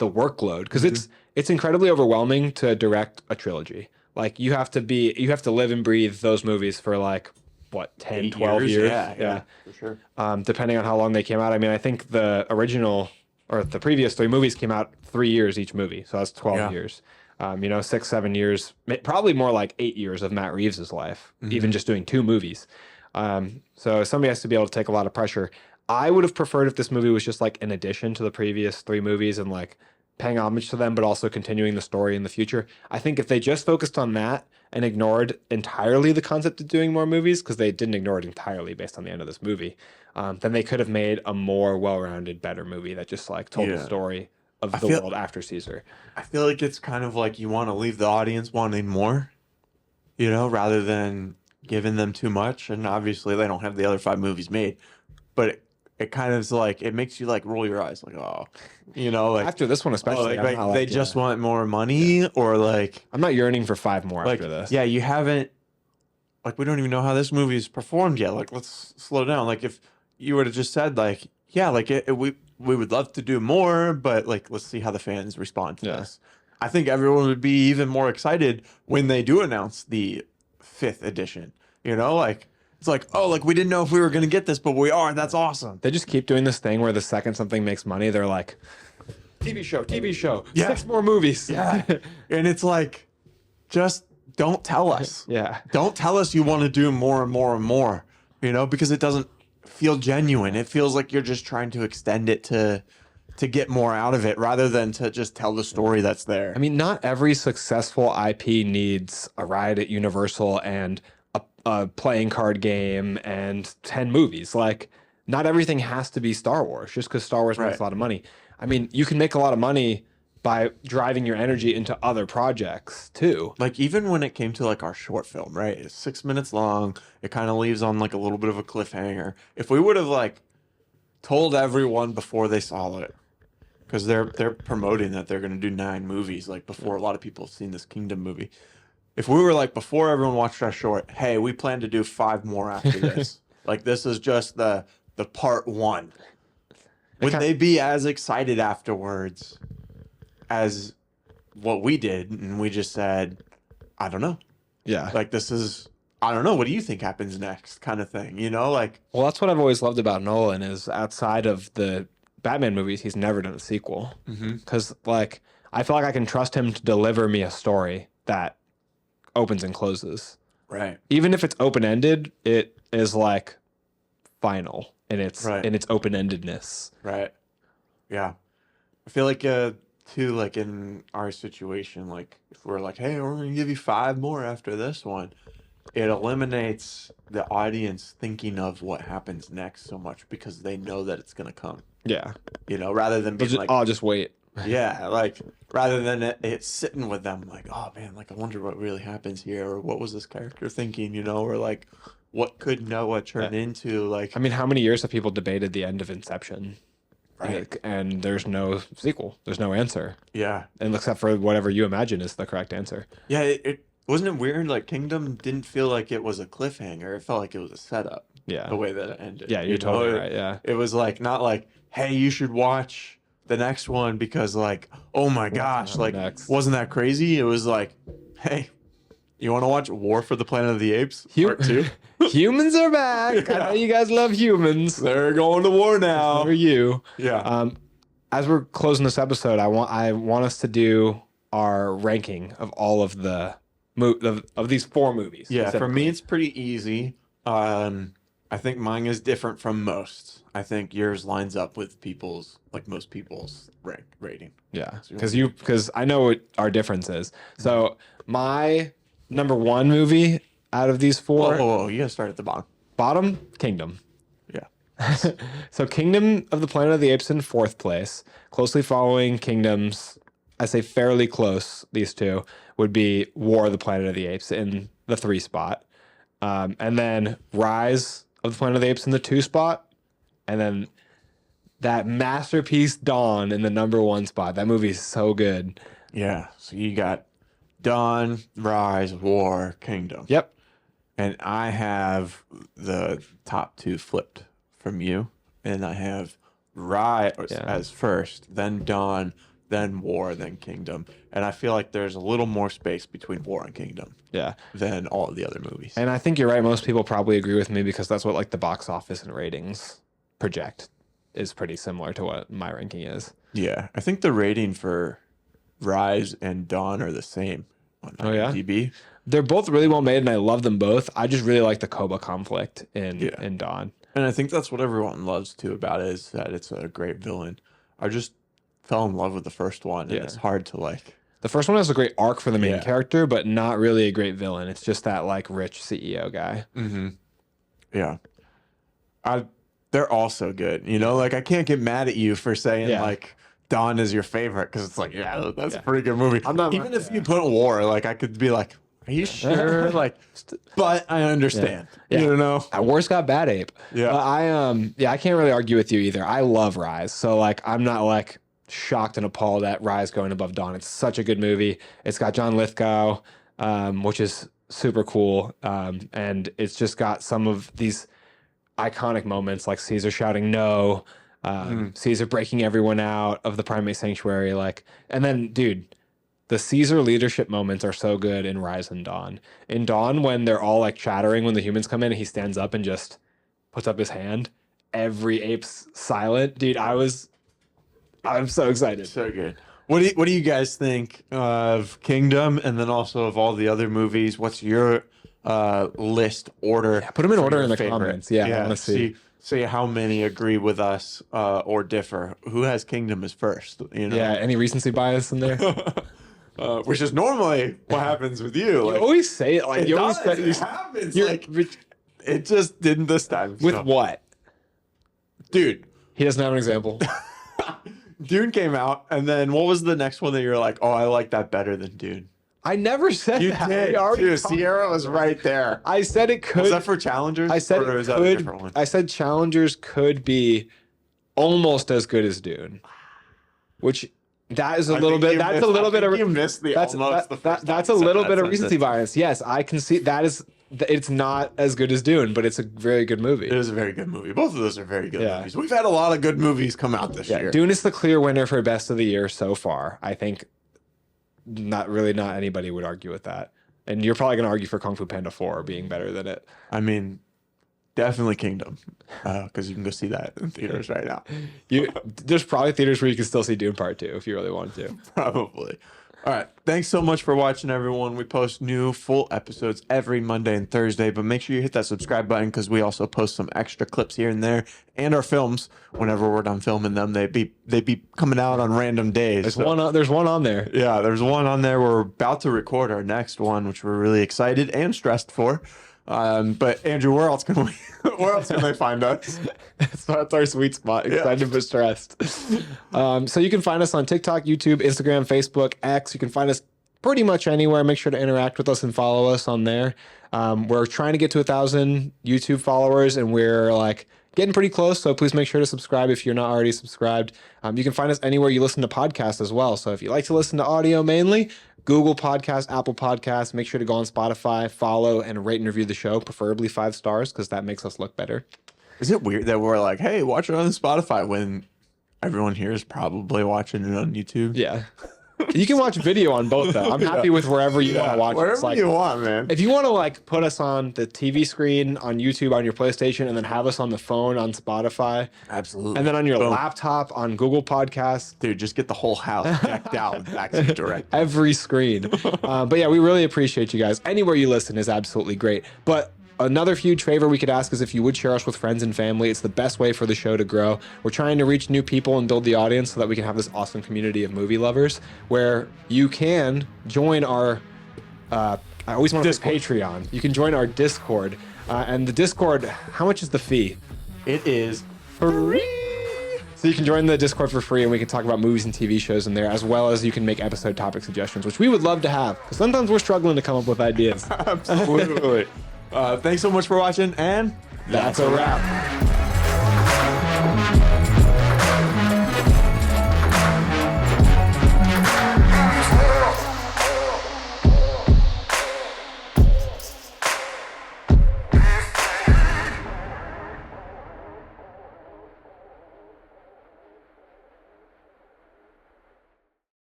workload because it's incredibly overwhelming to direct a trilogy. Like you have to live and breathe those movies for like what 10, 12 years. Yeah, for sure. Depending on how long they came out. I mean, I think the original or the previous 3 movies came out 3 years each movie, so that's 12 years. 6, 7 years, probably more like 8 years of Matt Reeves's life, even just doing 2 movies. So somebody has to be able to take a lot of pressure. I would have preferred if this movie was just like an addition to the previous 3 movies and like paying homage to them, but also continuing the story in the future. I think if they just focused on that and ignored entirely the concept of doing more movies, because they didn't ignore it entirely based on the end of this movie, then they could have made a more well-rounded, better movie that just like told the story of the world after Caesar. I feel like it's kind of like you want to leave the audience wanting more, you know, rather than giving them too much. And obviously they don't have the other 5 movies made, but it kind of is like, it makes you like roll your eyes like, oh, you know, like After this one, especially, like, I'm not they just want more money, or like I'm not yearning for 5 more after this. yeah, you haven't, like, we don't even know how this movie's performed yet. Like, let's slow down. Like, if you would have just said like, yeah, like we would love to do more, but like, let's see how the fans respond to this. I think everyone would be even more excited when they do announce the 5th edition. You know, like, it's like, oh, like, we didn't know if we were going to get this, but we are. That's awesome. They just keep doing this thing where the second something makes money, they're like, TV show, Yeah. 6 more movies. Yeah. And it's like, just don't tell us. Yeah. Don't tell us you want to do more and more and more, you know, because it doesn't feel genuine. It feels like you're just trying to extend it to get more out of it rather than to just tell the story that's there. I mean, not every successful IP needs a ride at Universal and a playing card game and 10 movies. Like, not everything has to be Star Wars just because Star Wars makes a lot of money. I mean, you can make a lot of money by driving your energy into other projects too. Like, even when it came to like our short film, right? It's 6 minutes long. It kind of leaves on like a little bit of a cliffhanger. If we would have like told everyone before they saw it, because they're promoting that they're going to do 9 movies, like before a lot of people have seen this Kingdom movie. If we were like, before everyone watched our short, hey, we plan to do 5 more after this. Like, this is just the part 1. Would they be as excited afterwards as what we did? And we just said, I don't know. Yeah. Like, this is, I don't know. What do you think happens next, kind of thing? You know, like. Well, that's what I've always loved about Nolan is outside of the Batman movies, he's never done a sequel. Because, like, I feel like I can trust him to deliver me a story that opens and closes. Right. Even if it's open-ended, it is, like, final in its open-endedness. Right. Yeah. I feel like, too, like, in our situation, like, if we're like, hey, we're going to give you 5 more after this one, it eliminates the audience thinking of what happens next so much because they know that it's going to come. Yeah. You know, rather than being like, I'll just wait. yeah, like, rather than it sitting with them like, oh man, like, I wonder what really happens here, or what was this character thinking, you know, or like, what could Noah turn into? Like, I mean, how many years have people debated the end of Inception? right. And there's no sequel. There's no answer. Yeah. And except for whatever you imagine is the correct answer. Yeah, it wasn't it weird? Like, Kingdom didn't feel like it was a cliffhanger. It felt like it was a setup. Yeah. The way that it ended. Yeah, you're totally right. Yeah. It was like, not like, hey, you should watch the next one because, like, oh my gosh, like, wasn't that crazy? It was like, hey, you want to watch War for the Planet of the Apes Part 2? Humans are back. I know you guys love humans. They're going to war now. For you. Yeah. As we're closing this episode, I want us to do our ranking of all of the of these 4 movies. Yeah, for me it's pretty easy. I think mine is different from most. I think yours lines up with people's, like, most people's rating. Yeah, because I know what our difference is. So my number 1 movie out of these 4. Oh, you gotta start at the bottom. Bottom, Kingdom. Yeah. So Kingdom of the Planet of the Apes in 4th place. Closely following Kingdoms, I say fairly close, these 2, would be War of the Planet of the Apes in the 3 spot. And then Rise of the Planet of the Apes in the 2 spot. And then that masterpiece Dawn in the number 1 spot. That movie is so good. Yeah. So you got Dawn, Rise, War, Kingdom. Yep. And I have the top 2 flipped from you. And I have Rise as first, then Dawn, then War, then Kingdom. And I feel like there's a little more space between War and Kingdom. Yeah. Than all of the other movies. And I think you're right. Most people probably agree with me because that's what, like, the box office and ratings project is pretty similar to what my ranking is. Yeah. I think the rating for Rise and Dawn are the same on IMDb. They're both really well made and I love them both. I just really like the Koba conflict in Dawn. And I think that's what everyone loves too about it, is that it's a great villain. I just fell in love with the first one, and it's hard to, like. The first one has a great arc for the main character, but not really a great villain. It's just that, like, rich CEO guy. Mm-hmm. Yeah. They're also good. You know, like, I can't get mad at you for saying, like, Dawn is your favorite, because it's like, that's a pretty good movie. Even if you put War, like, I could be like, Are you sure? Like, but I understand. You know, Worst got bad ape. Yeah. But I can't really argue with you either. I love Rise, so like I'm not like shocked and appalled at Rise going above Dawn. It's such a good movie. It's got John Lithgow, which is super cool, and it's just got some of these iconic moments like Caesar shouting no, Caesar breaking everyone out of the primate sanctuary, like, and then dude. The Caesar leadership moments are so good in Rise and Dawn. In Dawn, when they're all like chattering when the humans come in, and he stands up and just puts up his hand. Every ape's silent. Dude, I'm so excited. so good. What do you guys think of Kingdom, and then also of all the other movies? What's your list order? Put them in for order your in the favorite? comments. Yeah, I want to see how many agree with us or differ. Who has Kingdom as first? You know? Yeah, any recency bias in there? Which is normally what happens with you. Like, You always say it like it you does, always say it happens. you're- Like, it just didn't this time. with so. what? Dude, He doesn't have an example. Dune came out, and then what was the next one that you're like, oh, I like that better than Dune? I never said You that. did. We already Dude, talked Sierra about was that. right there. I said it could. Was that for Challengers? I said or it was that a could. different one? I said Challengers could be almost as good as Dune, which that is a little bit. That's a little bit of. You missed the That's almost the first that's time a you said little that bit of sentence. recency bias. Yes, I can see that is. It's not as good as Dune, but it's a very good movie. It is a very good movie. Both of those are very good Yeah. movies. We've had a lot of good movies come out this year. Dune is the clear winner for best of the year so far. I think not anybody would argue with that. And you're probably going to argue for Kung Fu Panda 4 being better than it. I mean, definitely Kingdom, because you can go see that in theaters right now. There's probably theaters where you can still see Dune Part 2 if you really wanted to. Probably. All right. Thanks so much for watching, everyone. We post new full episodes every Monday and Thursday, but make sure you hit that subscribe button because we also post some extra clips here and there, and our films. Whenever we're done filming them, they be coming out on random days. There's one on there. Yeah, there's one on there. We're about to record our next one, which we're really excited and stressed for. But Andrew, where else can they find us? That's our sweet spot. Excited but stressed. So you can find us on TikTok, YouTube, Instagram, Facebook, X. You can find us pretty much anywhere. Make sure to interact with us and follow us on there. We're trying to get to 1,000 YouTube followers, and we're like getting pretty close. So please make sure to subscribe if you're not already subscribed. You can find us anywhere you listen to podcasts as well. So if you like to listen to audio mainly, Google Podcasts, Apple Podcasts, make sure to go on Spotify, follow, and rate and review the show, preferably 5 stars, because that makes us look better. Is it weird that we're like, hey, watch it on Spotify when everyone here is probably watching it on YouTube? Yeah. You can watch video on both, though. I'm happy with wherever you want to watch it. Wherever It's like, you want, man. if you want to like put us on the TV screen on YouTube on your PlayStation and then have us on the phone on Spotify Absolutely. and then on your Boom. laptop on Google Podcasts, Dude, just get the whole house decked out with Backseat Direct. every screen. But yeah, we really appreciate you guys. Anywhere you listen is absolutely great. But another huge favor we could ask is if you would share us with friends and family. It's the best way for the show to grow. We're trying to reach new people and build the audience so that we can have this awesome community of movie lovers where you can join our, I always want to say Patreon. You can join our Discord. And the Discord, how much is the fee? It is free. So you can join the Discord for free, and we can talk about movies and TV shows in there, as well as you can make episode topic suggestions, which we would love to have. Because sometimes we're struggling to come up with ideas. absolutely. Thanks so much for watching, and That's a wrap.